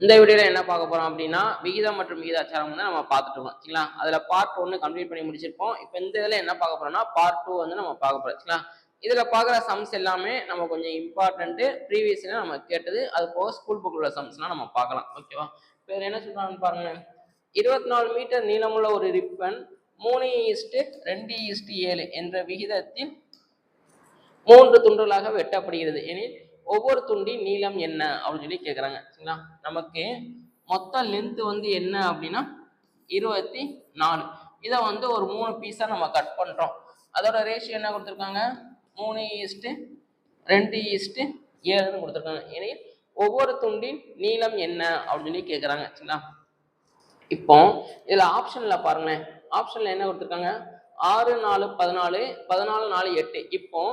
இந்த வீடியோல என்ன பார்க்க போறோம் அப்படின்னா விகிதம் மற்றும் விகிதாச்சாரம் வந்து நம்ம பார்த்துட்டு இருக்கோம் சரிங்களா. அதுல பார்ட் 1 கம்ப்ளீட் பண்ணி முடிச்சிருப்போம். இப்போ இந்த இதுல என்ன பார்க்க போறோம்னா பார்ட் 2 வந்து நம்ம பார்க்க போறோம் சரிங்களா. இதுல பார்க்குற சம்ஸ் எல்லாமே நம்ம கொஞ்சம் இம்பார்ட்டன்ட், ப்ரீவியஸ்ல நம்ம கேட்டது, அது போக ஸ்கூல் புக்ல உள்ள சம்ஸ்லாம் நம்ம பார்க்கலாம் ஓகேவா. இப்போ என்ன சொல்றாங்கன்னு பாருங்க. 24 மீட்டர் நீளமுள்ள ஒரு ரிப்பன் 3:2:7 என்ற விகிதத்தில் 3 துண்டுகளாக வெட்டப்படுகிறது எனில் ஒவ்வொரு துண்டின் நீளம் என்ன அப்படின்னு சொல்லி கேட்குறாங்க சரிங்களா. நமக்கு மொத்த லென்த் வந்து என்ன அப்படின்னா 24. இதை வந்து ஒரு 3 பீஸாக நம்ம கட் பண்ணுறோம். அதோட ரேஷியோ என்ன கொடுத்துருக்காங்க, 3:2:7 கொடுத்துருக்காங்க. எனில் ஒவ்வொரு துண்டின் நீளம் என்ன அப்படின்னு சொல்லி கேட்குறாங்க சரிங்களா. இப்போ இதில் ஆப்ஷனில் பாருங்களேன், ஆப்ஷனில் என்ன கொடுத்துருக்காங்க, 6 4 14 14 4 8. இப்போ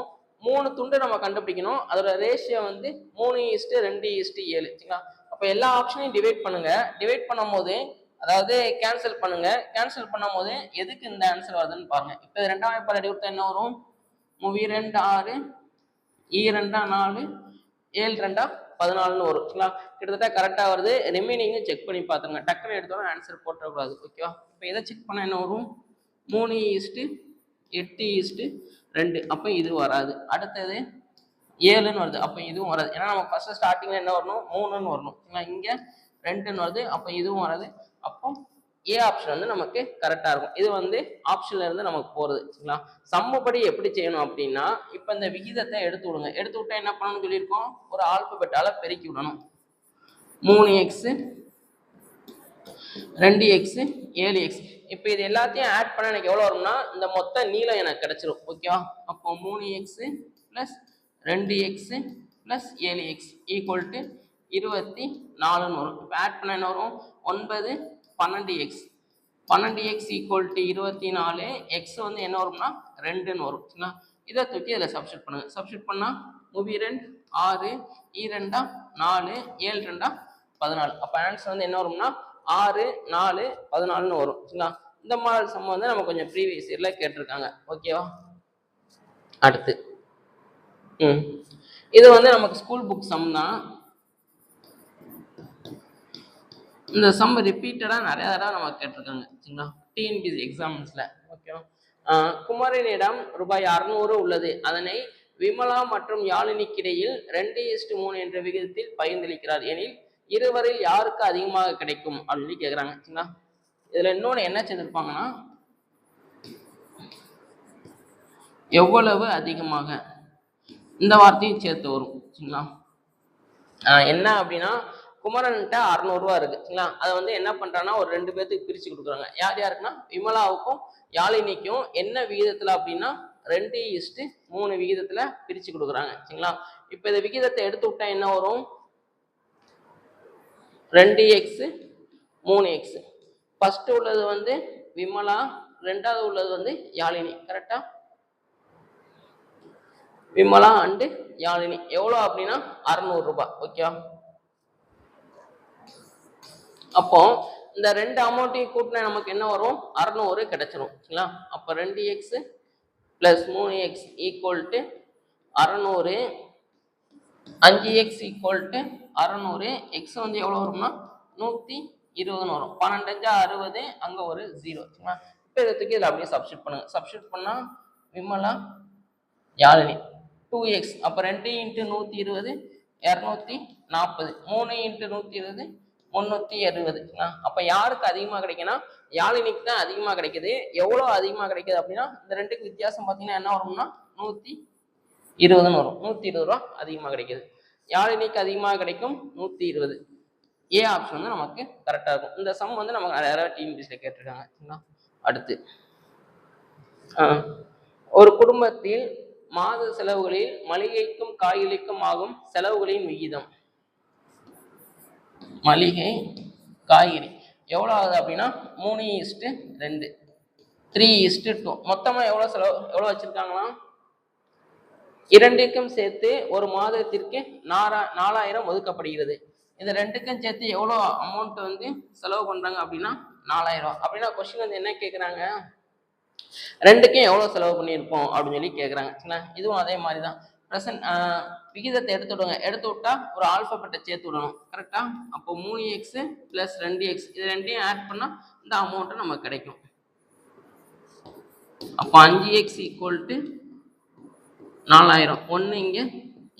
3 துண்டு நம்ம கண்டுபிடிக்கணும். அதோட ரேஷியோ வந்து 3:2:7 சரிங்களா. அப்போ எல்லா ஆப்ஷனையும் டிவைட் பண்ணுங்க. டிவைட் பண்ணும் போது அதாவது கேன்சல் பண்ணுங்க. கேன்சல் பண்ணும் போது எதுக்கு இந்த ஆன்சர் வருதுன்னு பாருங்க. இப்போ 2ஆம் வாய்ப்பாடு எடுத்து என்ன வரும், 3 2 6 2 4 7 2 14 வரும் சரிங்களா. கிட்டத்தட்ட கரெக்டாக வருது. ரிமைனிங்கும் செக் பண்ணி பார்த்துங்க. டக்குன்னு எடுத்தோன்னா ஆன்சர் போட்டக்கூடாது ஓகேவா. இப்போ எதை செக் பண்ண என்ன வரும், 3:8:2. அப்போ இது வராது. அடுத்தது 7ன்னு வருது, அப்போ இதுவும் வராது. ஏன்னா நம்ம ஃபர்ஸ்ட் ஸ்டார்டிங்ல என்ன வரணும், 3ன்னு வரணும் சரிங்களா. இங்கே 2ன்னு வருது, அப்போ இதுவும் வராது. அப்போ ஏ ஆப்ஷன் வந்து நமக்கு கரெக்டாக இருக்கும். இது வந்து ஆப்ஷன்ல இருந்து நமக்கு போகிறது சரிங்களா. சம்முப்படி எப்படி செய்யணும் அப்படின்னா, இப்போ இந்த விகிதத்தை எடுத்து விடுங்க. எடுத்து விட்டா என்ன பண்ணணும்னு சொல்லியிருக்கோம், ஒரு ஆல்பபெட்டால பெருக்கி விடணும். 3x 2x 7x. இப்போ இது எல்லாத்தையும் ஆட் பண்ண எனக்கு எவ்வளோ வரும்னா, இந்த மொத்த நீளம் எனக்கு கிடைச்சிரும் ஓகேவா. அப்போ 3x + 2x + 7x = 24ன்னு வரும். இப்போ ஆட் பண்ண என்ன வரும், 9 12x. 12x = 24. எக்ஸ் வந்து என்ன வரும்னா 2ன்னு வரும் சரிங்களா. இதை தூக்கி இதில் சப்ஸ்டியூட் பண்ணுங்க. சப்ஸ்டியூட் பண்ணால் 3 6 2 4 7 2 14. அப்போ ஆன்சர் வந்து என்ன வரும்னா 6 4 14ன்னு வரும் சரிங்களா. இந்த மாடல் சம் வந்து நம்ம கொஞ்சம் ப்ரீவியஸ் இயர்ல கேட்டிருக்காங்க ஓகேவா. அடுத்து இது வந்து நமக்கு ஸ்கூல் புக் சம் தான். இந்த சம் ரிப்பீட்டடாக நிறைய தடவை நம்ம கேட்டிருக்காங்க சரிங்களா, டிஎன்பிஎஸ்சி எக்ஸாம்ஸ்ல ஓகேவா. குமரனிடம் ரூபாய் 600 உள்ளது. அதனை விமலா மற்றும் யாழினிக்கிடையில் 2:3 என்ற விகிதத்தில் பகிர்ந்தளிக்கிறார் எனில் இருவரில் யாருக்கு அதிகமாக கிடைக்கும் அப்படின்னு கேட்குறாங்க சரிங்களா. இதுல இன்னொன்று என்ன செஞ்சிருப்பாங்கன்னா, எவ்வளவு அதிகமாக இந்த வார்த்தையும் சேர்த்து வரும் சரிங்களா. என்ன அப்படின்னா, குமரன்கிட்ட 600 ரூபா இருக்கு சரிங்களா. அதை வந்து என்ன பண்றாங்கன்னா ஒரு 2 பேர்த்துக்கு பிரிச்சு கொடுக்குறாங்க. யார் யாருக்குன்னா விமலாவுக்கும் யாழினிக்கும். என்ன விகிதத்துல அப்படின்னா 2:3 விகிதத்துல பிரிச்சு கொடுக்குறாங்க சரிங்களா. இப்போ இந்த விகிதத்தை எடுத்து விட்டா என்ன வரும், 2x 3x. ஃபர்ஸ்ட் உள்ளது வந்து விமலா, ரெண்டாவது உள்ளது வந்து யாழினி. கரெக்டா, விமலா அண்டு யாழினி எவ்வளோ அப்படின்னா 600 ரூபாய் ஓகேவா. அப்போ இந்த 2 அமௌண்ட்டையும் கூட்டினா நமக்கு என்ன வரும், 600 கிடைச்சிரும் சரிங்களா. அப்போ 2x + 3x = 600. 5x = 600. எக்ஸ் வந்து எவ்வளோ வரும்னா 120ன்னு வரும். 12 60, அங்கே ஒரு 0 சரிங்களா. இப்போ இதை தூக்கி இதில் அப்படியே சப்ஸ்டியூட் பண்ணுங்க. சப்ஸ்டியூட் பண்ணால் விமலா யாழினி 2x. அப்போ 2 × 120 240. 3 × 120 360. அப்போ யாருக்கு அதிகமாக கிடைக்குன்னா யாழினிக்கு தான் அதிகமாக கிடைக்குது. எவ்வளோ அதிகமாக கிடைக்குது அப்படின்னா இந்த ரெண்டுக்கு வித்தியாசம் பார்த்தீங்கன்னா என்ன வரும்னா 120ன்னு வரும். 120 ரூபா அதிகமாக கிடைக்குது. யாழினிக்கு அதிகமாக கிடைக்கும் 120. ஏ ஆப்ஷன் வந்து நமக்கு கரெக்டாக இருக்கும். இந்த சம் வந்து நமக்கு நிறைய டிஎன்பிஎஸ்சியில் கேட்டிருக்காங்க சரிங்களா. அடுத்து ஒரு குடும்பத்தில் மாத செலவுகளில் மளிகைக்கும் காய்கறிக்கும் ஆகும் செலவுகளின் விகிதம், மளிகை காய்கறி எவ்வளோ ஆகுது அப்படின்னா 3:2 3:2. மொத்தமாக எவ்வளோ வச்சிருக்காங்களா, இரண்டுக்கும் சேர்த்து ஒரு மாதத்திற்கு 4000 ஒதுக்கப்படுகிறது. இந்த ரெண்டுக்கும் சேர்த்து எவ்வளோ அமௌண்ட் வந்து செலவு பண்றாங்க அப்படின்னா 4000. அப்படின்னா கொஸ்டின் வந்து என்ன கேட்குறாங்க, ரெண்டுக்கும் எவ்வளோ செலவு பண்ணியிருப்போம் அப்படின்னு சொல்லி கேட்குறாங்க சரிங்களா. இதுவும் அதே மாதிரி தான். ப்ரெசன்ட் விகிதத்தை எடுத்து விடுங்க. எடுத்து விட்டா ஒரு ஆல்ஃபபெட்டை சேர்த்து விடணும். கரெக்டா? அப்போ 3x + 2x இது ரெண்டையும் ஆட் பண்ணால் இந்த அமௌண்ட்டு நமக்கு கிடைக்கும். அப்போ 5x = 4000. 1 இங்கே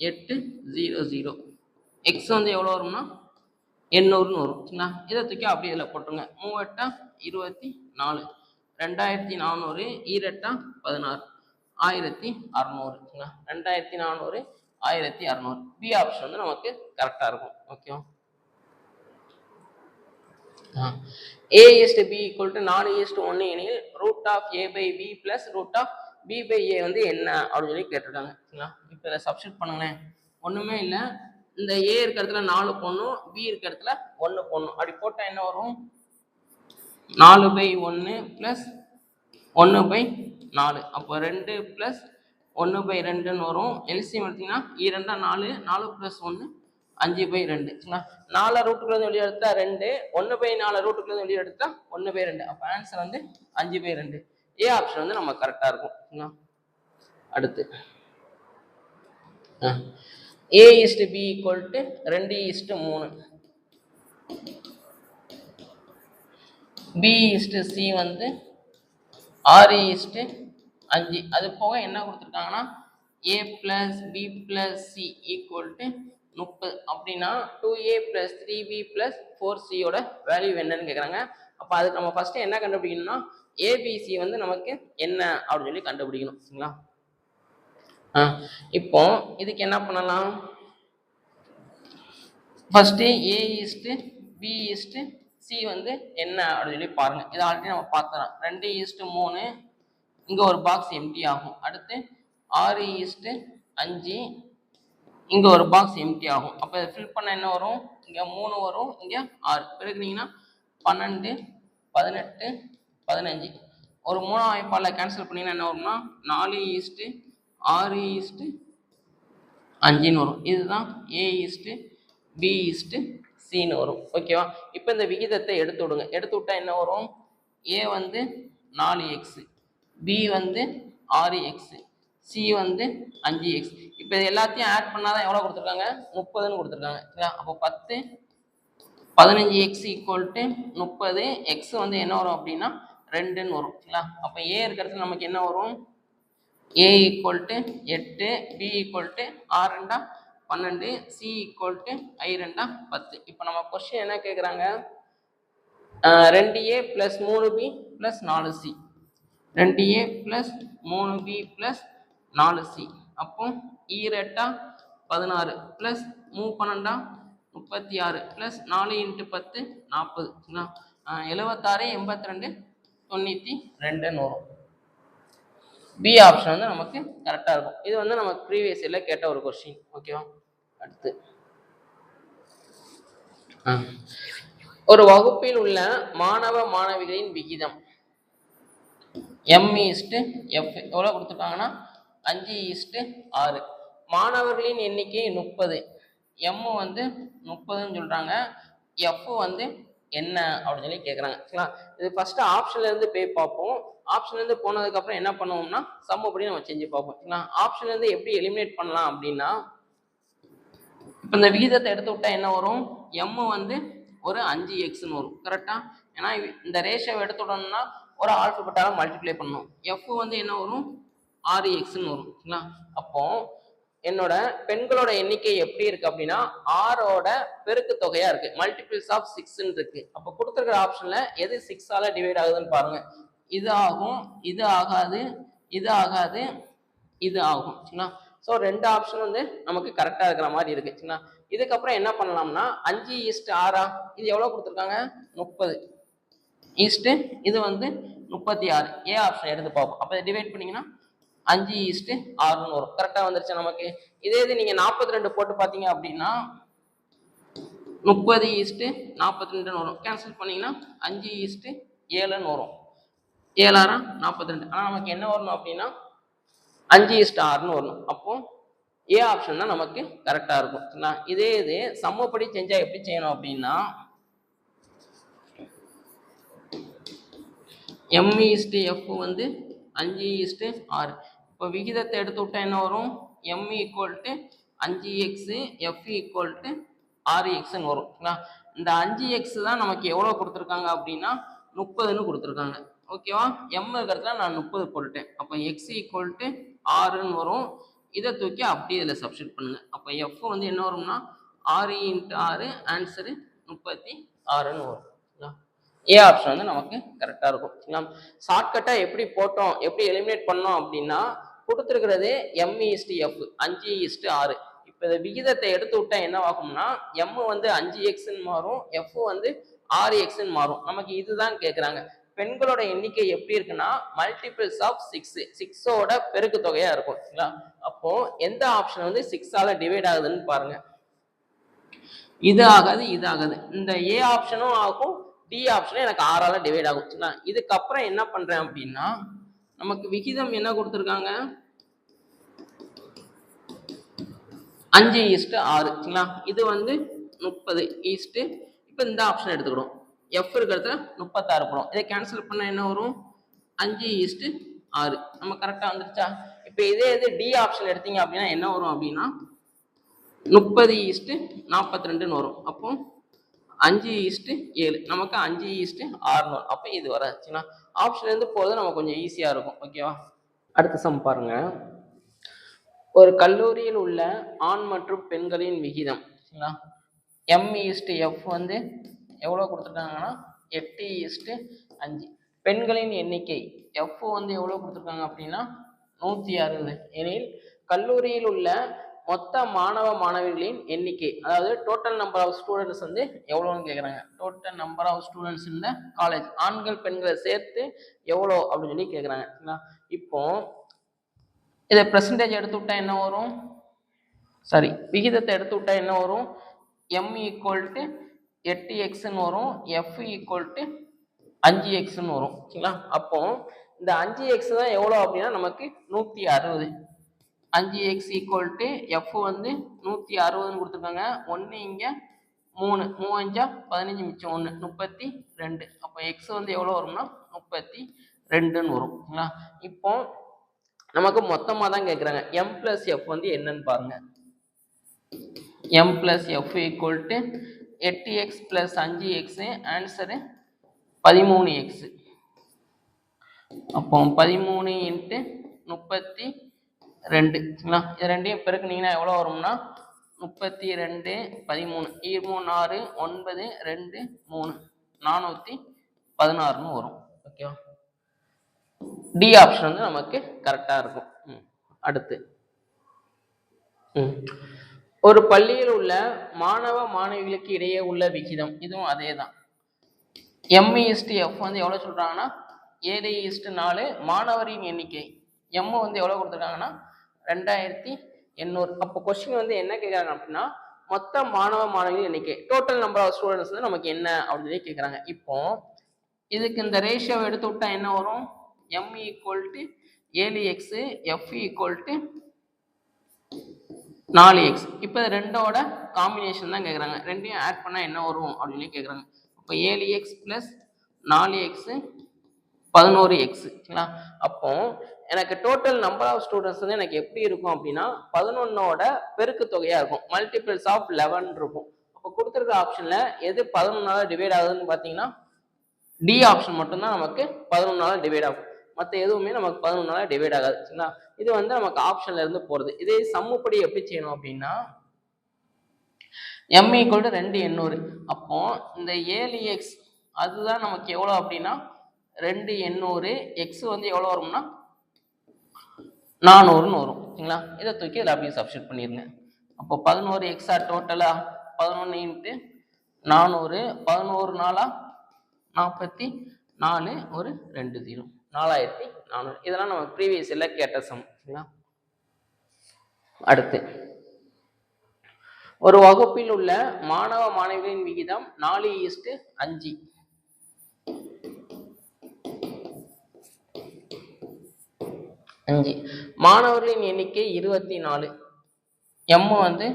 800. எக்ஸ் வந்து எவ்வளோ வரும்னா 800ன்னு வரும். சரிங்களா? இதை தூக்கி அப்படியே இதில் போட்டுருங்க. 3 × 8 = 24. 24 16 1600. சரிங்களா? 2400 1600. பி ஆப்ஷன் வந்து நமக்கு கரெக்டாக இருக்கும். ஓகேவா? a is b = 4:1 எனில் √a/b + √b/a வந்து என்ன அப்படின்னு சொல்லி கேட்டிருக்காங்க. சரிங்களா? இப்போ இதை சப்ஸ்டிட் பண்ணுங்களேன். ஒன்றுமே இல்லை, இந்த a இருக்க இடத்துல 4 போடணும், b இருக்க இடத்துல 1 போடணும். அப்படி போட்டால் என்ன வரும்? 4/1 + 1/4. அப்போ 2 + 1/2ன்னு வரும். எல்சிஎம் எடுத்தீங்கன்னா 2 4, 4 + 1 5/2. சரிங்களா? 4 ரூட்டுக்குள்ள வெளியே எடுத்தா 2, 1/4 ரூட்டுக்குள்ள வெளியே எடுத்தா 1/2. அப்போ ஆன்சர் வந்து 5/2. ஏ ஆப்ஷன் வந்து நம்ம கரெக்டாக இருக்கும். சரிங்களா? அடுத்து a is b = 2:3. b is c வந்து 6:5. அது போக என்ன கொடுத்துருக்காங்கன்னா a + b + c = 30. அப்படின்னா 2a + 3b + 4c யோட வேல்யூ என்னன்னு கேட்குறாங்க. அப்போ அதுக்கு நம்ம ஃபர்ஸ்ட் என்ன கண்டுபிடிக்கணும்னா ஏபிசி வந்து நமக்கு என்ன அப்படின்னு சொல்லி கண்டுபிடிக்கணும். சரிங்களா? இப்போ இதுக்கு என்ன பண்ணலாம்? First a is b is c வந்து என்ன அப்படின்னு சொல்லி பாருங்க. இதை ஆல்ரெடி நம்ம பார்த்துறோம். 2:3 இங்கே ஒரு பாக்ஸ் எம்டி ஆகும். அடுத்து 6:5 இங்கே ஒரு பாக்ஸ் எம்டி ஆகும். அப்போ இதை ஃபில் பண்ண என்ன வரும்? இங்கே 3 வரும், இங்கே 6 பெருக்குனீங்கன்னா 12 18 15. ஒரு 3ஆம் வாய்ப்பாடில் கேன்சல் பண்ணிங்கன்னா என்ன வரும்னா 4:6:5ன்னு வரும். இதுதான் a b cன்னு வரும். ஓகேவா? இப்போ இந்த விகிதத்தை எடுத்து விடுங்க. எடுத்து விட்டா என்ன வரும்? a வந்து 4x, b வந்து 6x, c வந்து 5x. இப்போ இது எல்லாத்தையும் ஆட் பண்ணாதான் எவ்வளோ கொடுத்துருக்காங்க? 30ன்னு கொடுத்துருக்காங்க. சரிங்களா? அப்போ 10 15x = 30. எக்ஸ் வந்து என்ன வரும் அப்படின்னா 2ன்னு வரும். சரிங்களா? அப்போ a இருக்கிற இடத்துல நமக்கு என்ன வரும்? a = 8, b = 6 12, c = I2 10. இப்போ நம்ம கொஸ்டின் என்ன கேட்குறாங்க? 2a + 3b + 4c. 2a + 3b + 4c. அப்போ 2 16 + 3 12 36 + 4 × 10 40. 76 82 92ன்னு வரும். பி ஆப்ஷன் வந்து நமக்கு கரெக்டாக இருக்கும். இது வந்து நமக்கு ப்ரீவியஸ் இயர்ல கேட்ட ஒரு கொஸ்டின். ஓகேவா? அடுத்து ஒரு வகுப்பில் உள்ள மாணவ மாணவிகளின் விகிதம் m/f எவ்வளோ கொடுத்துருக்காங்கன்னா 5:6. மாணவர்களின் எண்ணிக்கை 30. m வந்து 30ன்னு சொல்றாங்க. f வந்து என்ன அப்படின்னு சொல்லி கேட்குறாங்க. சரிங்களா? இது ஃபர்ஸ்ட் ஆப்ஷன்ல இருந்து போய் பார்ப்போம். ஆப்ஷன்ல இருந்து போனதுக்கு அப்புறம் என்ன பண்ணுவோம்னா சம் அப்படி நம்ம செஞ்சு பார்ப்போம். சரிங்களா? ஆப்ஷன்ல இருந்து எப்படி எலிமினேட் பண்ணலாம் அப்படின்னா, இப்போ இந்த விகிதத்தை எடுத்து விட்டா என்ன வரும்? m வந்து ஒரு 5xன்னு வரும். கரெக்டா? ஏன்னா இந்த ரேஷியோவை எடுத்து விடணும்னா ஒரு ஆல்ஃபபெட்டால மல்டிப்ளை பண்ணணும். f வந்து என்ன வரும்? 6xன்னு வரும். சரிங்களா? அப்போ என்னோட பெண்களோட எண்ணிக்கை எப்படி இருக்கு அப்படின்னா 6ஓட பெருக்கு தொகையா இருக்கு. மல்டிபிள்ஸ் ஆஃப் 6ன்னு இருக்கு. அப்போ கொடுத்துருக்கிற ஆப்ஷன்ல எது 6ஆல டிவைட் ஆகுதுன்னு பாருங்க. இது ஆகும், இது ஆகாது, இது ஆகாது, இது ஆகும். சரிங்களா? ஸோ 2 ஆப்ஷன் வந்து நமக்கு கரெக்டாக இருக்கிற மாதிரி இருக்கு. சரிங்களா? இதுக்கப்புறம் என்ன பண்ணலாம்னா 5:6 இது எவ்வளோ கொடுத்துருக்காங்க? 30 ஈஸ்ட்டு இது வந்து 36. ஏ ஆப்ஷன் எடுத்து பார்ப்போம். அப்போ டிவைட் பண்ணீங்கன்னா 5:6ன்னு வரும். கரெக்டாக வந்துருச்சு நமக்கு. இதே இது நீங்கள் 42 போட்டு பார்த்தீங்க அப்படின்னா 30:42ன்னு வரும். கேன்சல் பண்ணீங்கன்னா 5:7ன்னு வரும். 7 42. ஆனால் நமக்கு என்ன வரணும் அப்படின்னா 5:6ன்னு வரணும். அப்போ ஏ ஆப்ஷன் தான் நமக்கு கரெக்டாக இருக்கும். சரிங்களா? இதே இது சம்மப்படி செஞ்சால் எப்படி செய்யணும் அப்படின்னா m/f வந்து 5:6. இப்போ விகிதத்தை எடுத்து விட்டா என்ன வரும்? m equal to 5x f equal to 6xன்னு வரும். இந்த 5x தான் நமக்கு எவ்வளோ கொடுத்துருக்காங்க அப்படின்னா 30ன்னு கொடுத்துருக்காங்க. ஓகேவா, m இருக்கிறதுல நான் 30 போட்டுட்டேன். அப்போ x ஈக்குவல் டு 6ன்னு வரும். இதை தூக்கி அப்படியே இதில் சப்ஸ்டிட் பண்ணுங்க. அப்போ f வந்து என்ன வரும்னா 6 × 6 ஆன்சரு 36ன்னு வரும். ஏ ஆப்ஷன் வந்து நமக்கு கரெக்டாக இருக்கும். சரிங்களா, ஷார்ட்கட்டாக எப்படி போட்டோம், எப்படி எலிமினேட் பண்ணோம் அப்படின்னா கொடுத்துருக்கிறது m/f 5/6. இப்போ இந்த விகிதத்தை எடுத்து விட்டா என்ன ஆகும்னா m வந்து 5xன்னு மாறும், f வந்து 6xன்னு மாறும். நமக்கு இதுதான் கேட்குறாங்க. பெண்களோட எண்ணிக்கை எப்படி இருக்குன்னா மல்டிபிள்ஸ் ஆஃப் 6, 6ஓட பெருக்கு தொகையா இருக்கும். சரிங்களா, அப்போ எந்த ஆப்ஷன் வந்து 6ஆல டிவைட் ஆகுதுன்னு பாருங்க. இது ஆகாது, இது ஆகாது. இந்த ஏ ஆப்ஷனும் ஆகும், டி ஆப்ஷனும் எனக்கு 6ஆல டிவைட் ஆகும். சரிங்களா, இதுக்கப்புறம் என்ன பண்றேன் அப்படின்னா நமக்கு விகிதம் என்ன கொடுத்துருக்காங்க 5:6. சரிங்களா, இது வந்து 30 ஈஸ்ட். இப்போ இந்த ஆப்ஷன் எடுத்துக்கிடும். எஃப் இருக்கிறதுல 36 போடும். இதை கேன்சல் பண்ண என்ன வரும் 5:6. நம்ம கரெக்டாக வந்துருச்சா? இப்போ இதே இது டி ஆப்ஷன் எடுத்தீங்க அப்படின்னா என்ன வரும் அப்படின்னா 30:42ன்னு வரும். அப்போ 5:7. நமக்கு 5:6 வரும். அப்போ இது வராச்சுன்னா ஆப்ஷன் இருந்து போகிறது நமக்கு கொஞ்சம் ஈஸியாக இருக்கும். ஓகேவா, அடுத்த சம் பாருங்க. ஒரு கல்லூரியில் உள்ள ஆண் மற்றும் பெண்களின் விகிதம் m/f வந்து எவ்வளோ கொடுத்துருக்காங்கன்னா 8:5. பெண்களின் எண்ணிக்கை f வந்து எவ்வளோ கொடுத்துருக்காங்க அப்படின்னா 160. எனில் கல்லூரியில் உள்ள மொத்த மாணவ மாணவிகளின் எண்ணிக்கை, அதாவது டோட்டல் நம்பர் ஆஃப் ஸ்டூடெண்ட்ஸ் வந்து எவ்வளோன்னு கேட்குறாங்க. டோட்டல் நம்பர் ஆஃப் ஸ்டூடெண்ட்ஸ் இந்த காலேஜ், ஆண்கள் பெண்களை சேர்த்து எவ்வளோ அப்படின்னு சொல்லி கேட்குறாங்க. இப்போ இதை பெர்சன்டேஜ் எடுத்து விட்டா என்ன வரும், சாரி விகிதத்தை எடுத்து விட்டா என்ன வரும், m ஈக்குவல் டு 8xன்னு வரும், f ஈக்குவல் டு 5xன்னு வரும். சரிங்களா, அப்போ இந்த 5x தான் எவ்வளோ அப்படின்னா நமக்கு 160. 5x ஈக்குவல் டு f வந்து 160ன்னு கொடுத்துருக்காங்க. 1 இங்கே 3, 3 5 15 மிச்சம் 1 32. அப்போ x வந்து எவ்வளோ வரும்னா 32ன்னு வரும். சரிங்களா, இப்போ நமக்கு மொத்தமாக தான் கேட்குறாங்க. m+f வந்து என்னன்னு பாருங்க. m+f equal to 8x + 5x, answer 13x. அப்போ 13 × 32. சரிங்களா, இது ரெண்டையும் பெருக்குனீங்கன்னா எவ்வளோ வரும்னா 32 13 3 6 9 2 3 416ன்னு வரும். ஓகேவா, டி ஆப்ஷன் வந்து நமக்கு கரெக்டாக இருக்கும். அடுத்து ஒரு பள்ளியில் உள்ள மாணவ மாணவிகளுக்கு இடையே உள்ள விகிதம், இதுவும் அதே தான். m/f வந்து எவ்வளோ சொல்கிறாங்கன்னா 7:4. மாணவரின் எண்ணிக்கை m வந்து எவ்வளோ கொடுத்துருக்காங்கன்னா 2800. அப்போ கொஸ்டின் வந்து என்ன கேட்குறாங்க அப்படின்னா மொத்த மாணவ மாணவிகளின் எண்ணிக்கை, டோட்டல் நம்பர் ஆஃப் ஸ்டூடெண்ட்ஸ் வந்து நமக்கு என்ன அப்படின்னு சொல்லி கேட்குறாங்க. இப்போ இதுக்கு இந்த ரேஷியோவை எடுத்து விட்டா என்ன வரும், m equal to 7x, f equal to 4x. இப்போ ரெண்டோட காம்பினேஷன் தான் கேட்குறாங்க. ரெண்டையும் ஆட் பண்ணால் என்ன வரும் அப்படின்னு கேட்குறாங்க. இப்போ 7x + 4x 11x. சரிங்களா, அப்போ எனக்கு டோட்டல் நம்பர் ஆஃப் ஸ்டூடெண்ட்ஸ் வந்து எனக்கு எப்படி இருக்கும் அப்படின்னா 11ஓட பெருக்கு தொகையாக இருக்கும், மல்டிபிள்ஸ் ஆஃப் 11 இருக்கும். அப்போ கொடுத்துருக்க ஆப்ஷனில் எது 11ஆல டிவைட் ஆகுதுன்னு பார்த்தீங்கன்னா டி ஆப்ஷன் மட்டும்தான் நமக்கு 11ஆல டிவைட் ஆகும். மற்ற எதுவுமே நமக்கு 11ஆல டிவைட் ஆகாது. சரிங்களா, இது வந்து நமக்கு ஆப்ஷன்ல இருந்து போகிறது. இதே சம்முப்படி எப்படி செய்யணும் அப்படின்னா m ஈக்குவல் டு 2 அப்போ இந்த 7x அதுதான் நமக்கு எவ்வளோ அப்படின்னா 2 x வந்து எவ்வளோ வரும்னா 400ன்னு வரும். சரிங்களா, இதை தூக்கி இதில் அப்படியே சப்ஸ்டிட் பண்ணிடுங்க. அப்போ 11x டோட்டலா 11 × 400, 11 4 44, ஒரு 2 0, 4400. இதெல்லாம் நம்ம ப்ரீவியஸ் எல்லாம் கேட்ட சம். சரிங்களா, அடுத்து ஒரு வகுப்பில் உள்ள மாணவ மாணவிகளின் விகிதம் 4:5. மாணவர்களின் எண்ணிக்கை 24, m வந்து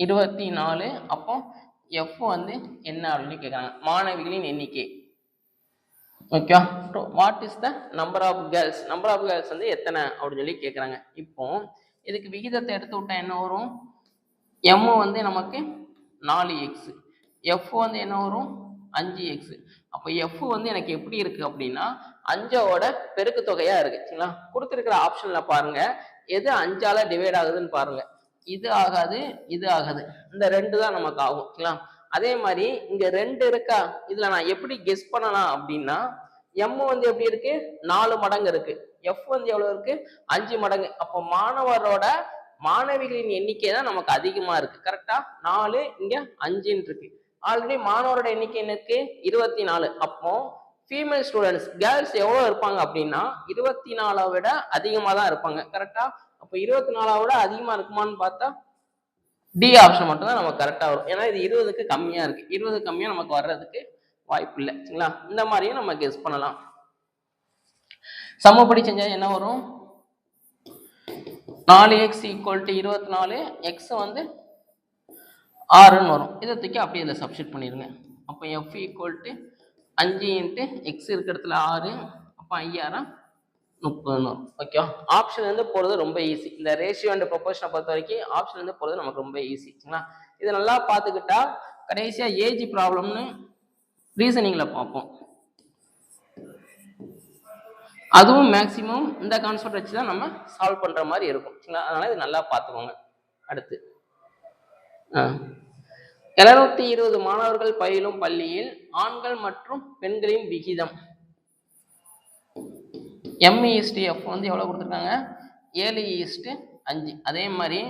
24. அப்போ f வந்து என்ன அப்படின்னு கேட்குறாங்க, மாணவிகளின் எண்ணிக்கை. Okay, what is the number of girls, number of girls வந்து எத்தனை அப்படின்னு சொல்லி கேட்குறாங்க. இப்போ இதுக்கு விகிதத்தை எடுத்து விட்டா என்ன வரும்? m வந்து நமக்கு 4x, f வந்து என்ன வரும்? 5x. அப்போ f வந்து எனக்கு எப்படி இருக்கு அப்படின்னா 5ஓட பெருக்கு தொகையா இருக்கு. சரிங்களா? கொடுத்துருக்கிற ஆப்ஷன்ல பாருங்க, எது 5ஆல டிவைட் ஆகுதுன்னு பாருங்க. இது ஆகாது, இது ஆகாது, இந்த 2 தான் நமக்கு ஆகும். சரிங்களா? அதே மாதிரி இங்க 2 இருக்கா, இதுல நான் எப்படி கெஸ் பண்ணலாம் அப்படின்னா m வந்து எப்படி இருக்கு? 4 மடங்கு இருக்கு. f வந்து எவ்வளவு இருக்கு? 5 மடங்கு. அப்போ மாணவிகளின் எண்ணிக்கை தான் நமக்கு அதிகமா இருக்கு. கரெக்டா? 4 இங்க 5 இருக்கு. ஆல்ரெடி மாணவரோட எண்ணிக்கை என்ன இருக்கு? 24. அப்போ ஃபீமேல் ஸ்டூடெண்ட்ஸ் கேர்ள்ஸ் எவ்வளவு இருப்பாங்க அப்படின்னா 24 விட அதிகமா தான் இருப்பாங்க. கரெக்டா? அப்போ 24 விட அதிகமா இருக்குமான்னு பார்த்தா டி ஆப்ஷன் மட்டும் தான் நமக்கு கரெக்டா வரும். ஏன்னா இது 20க்கு கம்மியா இருக்கு. 20 கம்மியா நமக்கு வர்றதுக்கு வாய்ப்பு இல்லை. சரிங்களா? இந்த மாதிரியும் நம்ம கெஸ் பண்ணலாம். சமப்படி செஞ்சா என்ன வரும்? 4x = 24, x வந்து 6ன்னு வரும். இதை தூக்கி அப்படியே இதில் சப்ஸ்டிட் பண்ணிடுங்க. அப்போ f = 5 × x இருக்கிற இடத்துல 6, அப்போ 5 30 வரும். ஓகே, ஆப்ஷன் வந்து போகிறது ரொம்ப ஈஸி. இந்த ரேஷியோ அண்ட் ப்ரொபோர்ஷனை பொறுத்த வரைக்கும் ஆப்ஷன் வந்து போகிறது நமக்கு ரொம்ப ஈஸி. சரிங்களா? இதை நல்லா பார்த்துக்கிட்டா கடைசியாக ஏஜ் ப்ராப்ளம்னு ரீசனிங்கில் பார்ப்போம். அதுவும் மேக்சிமம் இந்த கான்செப்ட் வச்சு தான் நம்ம சால்வ் பண்ற மாதிரி இருக்கும். சரிங்களா? அதனால இது நல்லா பார்த்துக்கோங்க. அடுத்து 720 மாணவர்கள் பயிலும் பள்ளியில் ஆண்கள் மற்றும் பெண்களின் விகிதம் m/f வந்து எவ்வளவு கொடுத்துருக்காங்க? 7:5. அதே மாதிரி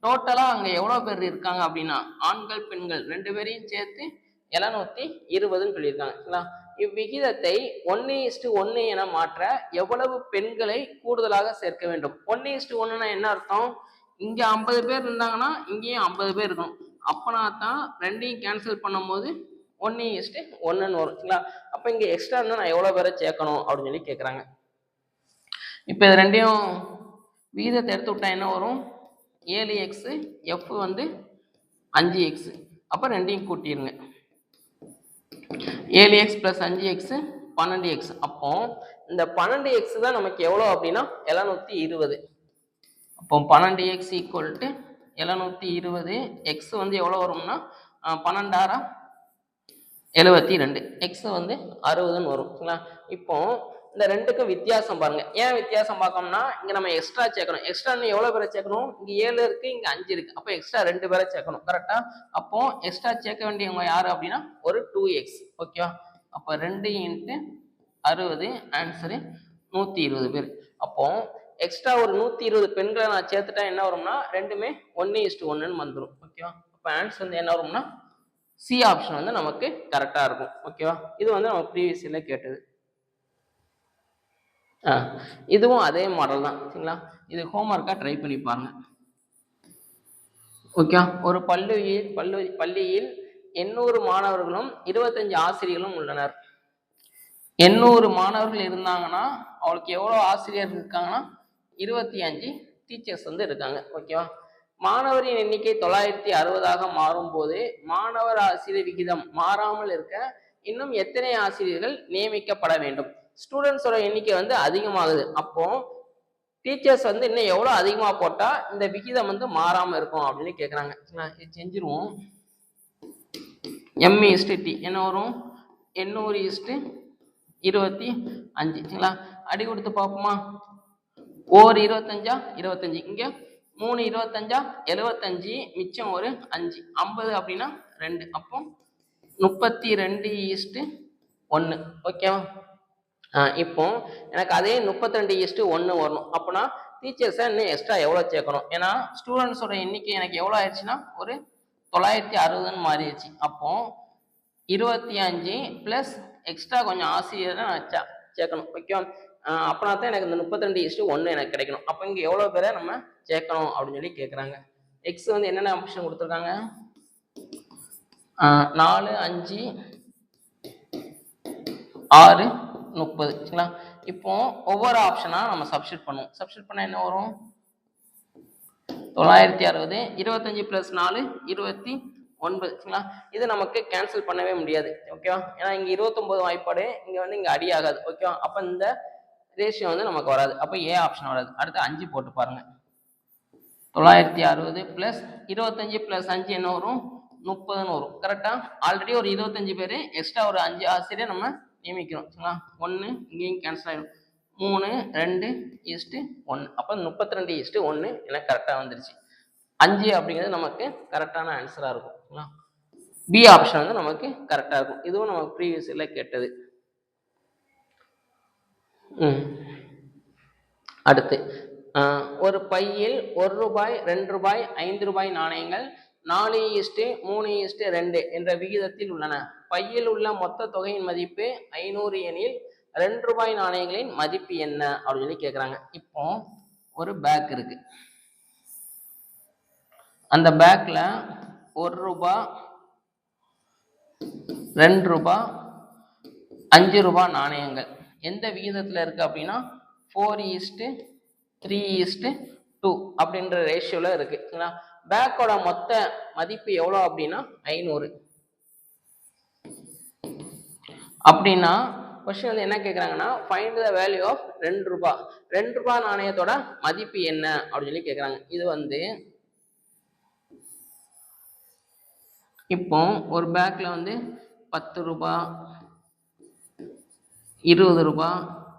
டோட்டலா அங்க எவ்வளவு பேர் இருக்காங்க அப்படின்னா ஆண்கள் பெண்கள் 2 பேரையும் சேர்த்து 720ன்னு சொல்லியிருக்காங்க. சரிங்களா? இவ்விகிதத்தை 1:1 என மாற்ற எவ்வளவு பெண்களை கூடுதலாக சேர்க்க வேண்டும்? 1:1னா என்ன அர்த்தம்? இங்க 50 பேர் இருந்தாங்கன்னா இங்கேயும் 50 பேர் இருக்கணும். அப்பனா தான் ரெண்டையும் கேன்சல் பண்ணும் போது 1:1ன்னு வரும். சரிங்களா? அப்ப இங்க எக்ஸ்ட்ரா நான் எவ்வளவு பேரை சேர்க்கணும் அப்படின்னு சொல்லி கேட்கறாங்க. இப்ப இது ரெண்டையும் விகிதத்தை எடுத்து விட்டா என்ன வரும்? 7x, f வந்து 5x. அப்ப ரெண்டையும் கூட்டிருங்க. 7x + 5x 12x. அப்போ இந்த 12x தான் நமக்கு எவ்வளவு அப்படின்னா 720. அப்போ 12x = 720. x வந்து எவ்வளவு வரும்னா 12 72, x வந்து 60ன்னு வரும். சரிங்களா? இப்போ இந்த ரெண்டுக்கும் வித்தியாசம் பாருங்க. ஏன் வித்தியாசம் பார்க்கணும்னா இங்க நம்ம எக்ஸ்ட்ரா சேர்க்கணும். எக்ஸ்ட்ரா எவ்வளவு பேரை சேர்க்கணும்? இங்க 7 இருக்கு, இங்க 5 இருக்கு. அப்போ எக்ஸ்ட்ரா 2 பேரை சேர்க்கணும். கரெக்டா? அப்போ எக்ஸ்ட்ரா சேர்க்க வேண்டியவங்க யாரு அப்படின்னா ஒரு 2x. ஓகேவா? அப்போ 2 × 60, ஆன்சரு 120 பேர். அப்போ எக்ஸ்ட்ரா ஒரு 120 பெண்களை நான் சேர்த்துட்டா என்ன வரும்னா ரெண்டுமே 1:1ன்னு வந்துடும். ஓகேவா? அப்போ ஆன்சர் வந்து என்ன வரும்னா சி ஆப்ஷன் வந்து நமக்கு கரெக்டா இருக்கும். ஓகேவா? இது வந்து நம்ம ப்ரீவியஸ் இயர்ல கேட்டது. இதுவும் அதே மாடல் தான். சரிங்களா? இது ஹோம்ஒர்க்கா ட்ரை பண்ணி பாருங்க. ஓகே, ஒரு பள்ளியில் 800 மாணவர்களும் 25 ஆசிரியர்களும் உள்ளனர். 800 மாணவர்கள் இருந்தாங்கன்னா அவளுக்கு எவ்வளவு ஆசிரியர் இருக்காங்கன்னா 25 டீச்சர்ஸ் வந்து இருக்காங்க. ஓகேவா? மாணவரின் எண்ணிக்கை 960ஆக மாறும் போது மாணவர் ஆசிரியர் விகிதம் மாறாமல் இருக்க இன்னும் எத்தனை ஆசிரியர்கள் நியமிக்கப்பட வேண்டும்? ஸ்டூடெண்ட்ஸோட எண்ணிக்கை வந்து அதிகமாகுது. அப்போ டீச்சர்ஸ் வந்து இன்னும் எவ்வளவு அதிகமா போட்டா இந்த விகிதம் வந்து மாறாம இருக்கும் அப்படின்னு கேட்கறாங்க. இது செஞ்சிருவோம். m/t என்ன வரும்? 800:25. சரிங்களா? அடி கொடுத்து பார்ப்போமா? ஓர் 25 25, இங்க 3 25 75, மிச்சம் ஒரு 5 50 அப்படின்னா 2. அப்போ 32:1. ஓகேவா? இப்போ எனக்கு அதே 32:1 வரணும். அப்போனா டீச்சர்ஸை இன்னும் எக்ஸ்ட்ரா எவ்வளோ சேர்க்கணும்? ஏன்னா ஸ்டூடெண்ட்ஸோட எண்ணிக்கை எனக்கு எவ்வளோ ஆயிடுச்சுன்னா ஒரு 960ன்னு மாறிடுச்சு. அப்போ 25 + எக்ஸ்ட்ரா கொஞ்சம் ஆசிரியரை நான் சேர்க்கணும். ஓகேவா? அப்போனா தான் எனக்கு இந்த 32:1 எனக்கு கிடைக்கணும். அப்போ இங்கே எவ்வளோ பேரை நம்ம சேர்க்கணும் அப்படின்னு சொல்லி கேட்குறாங்க. எக்ஸ் வந்து என்னென்ன ஆப்ஷன் கொடுத்துருக்காங்க? 4 5 6 30. சரிங்களா? இப்போ ஒவ்வொரு ஆப்ஷனா நம்ம சப்ஸ்டிட் பண்ணுவோம். சப்ஸ்டிட் பண்ணா என்ன வரும்? 960, 25 + 4 29. சரிங்களா? இது நமக்கு கேன்சல் பண்ணவே முடியாது. ஓகேவா? ஏன்னா இங்க 29 வாய்ப்பாடு, இங்க வந்து இங்க அடி ஆகாது. ஓகேவா? அப்ப இந்த ரேஷியோ வந்து நமக்கு வராது. அப்ப ஏ ஆப்ஷன் வராது. அடுத்து 5 போட்டு பாருங்க. 960 ப்ளஸ் 25 ப்ளஸ் 5 என்ன வரும் 30ன்னு வரும். கரெக்டாக ஆல்ரெடி ஒரு 25 பேர் எக்ஸ்ட்ரா ஒரு 5 ஆசிரியர் நம்ம நியமிக்கிறோம். சரிங்களா 1 இங்கேயும் கேன்சல் ஆகிடும். 3 2 1 அப்போ 32:1 எனக்கு கரெக்டாக வந்துருச்சு. 5 அப்படிங்கிறது நமக்கு கரெக்டான ஆன்சராக இருக்கும். சரிங்களா பி ஆப்ஷன் வந்து நமக்கு கரெக்டாக இருக்கும். இதுவும் நமக்கு ப்ரீவியஸ் இயர்ல கேட்டது. அடுத்து ஒரு பையில் 1 ரூபாய் 2 ரூபாய் 5 ரூபாய் நாணயங்கள் 4:3:2 என்ற விகிதத்தில் உள்ளன. பையில் உள்ள மொத்த தொகையின் மதிப்பு 500 எனில் 2 ரூபாய் நாணயங்களின் மதிப்பு என்ன அப்படின்னு சொல்லி கேட்குறாங்க. இப்போ ஒரு பேக் இருக்கு. அந்த பேக்ல 1 ரூபாய் 2 ரூபாய் 5 ரூபாய் நாணயங்கள் எந்த விகிதத்தில் இருக்கு அப்படின்னா 4:3:2 அப்படின்ற ரேஷியோல இருக்கு. சரிங்களா பேக்கோட மொத்த மதிப்பு எவ்வளோ அப்படின்னா 500. அப்படின்னா கொஸ்டின் வந்து என்ன கேட்குறாங்கன்னா ஃபைண்ட் த வேல்யூ ஆஃப் 2 ரூபாய். 2 ரூபாய் நாணயத்தோட மதிப்பு என்ன அப்படின்னு சொல்லி கேட்குறாங்க. இது வந்து இப்போ ஒரு பேக்ல வந்து 10 ரூபாய் 20 ரூபாய்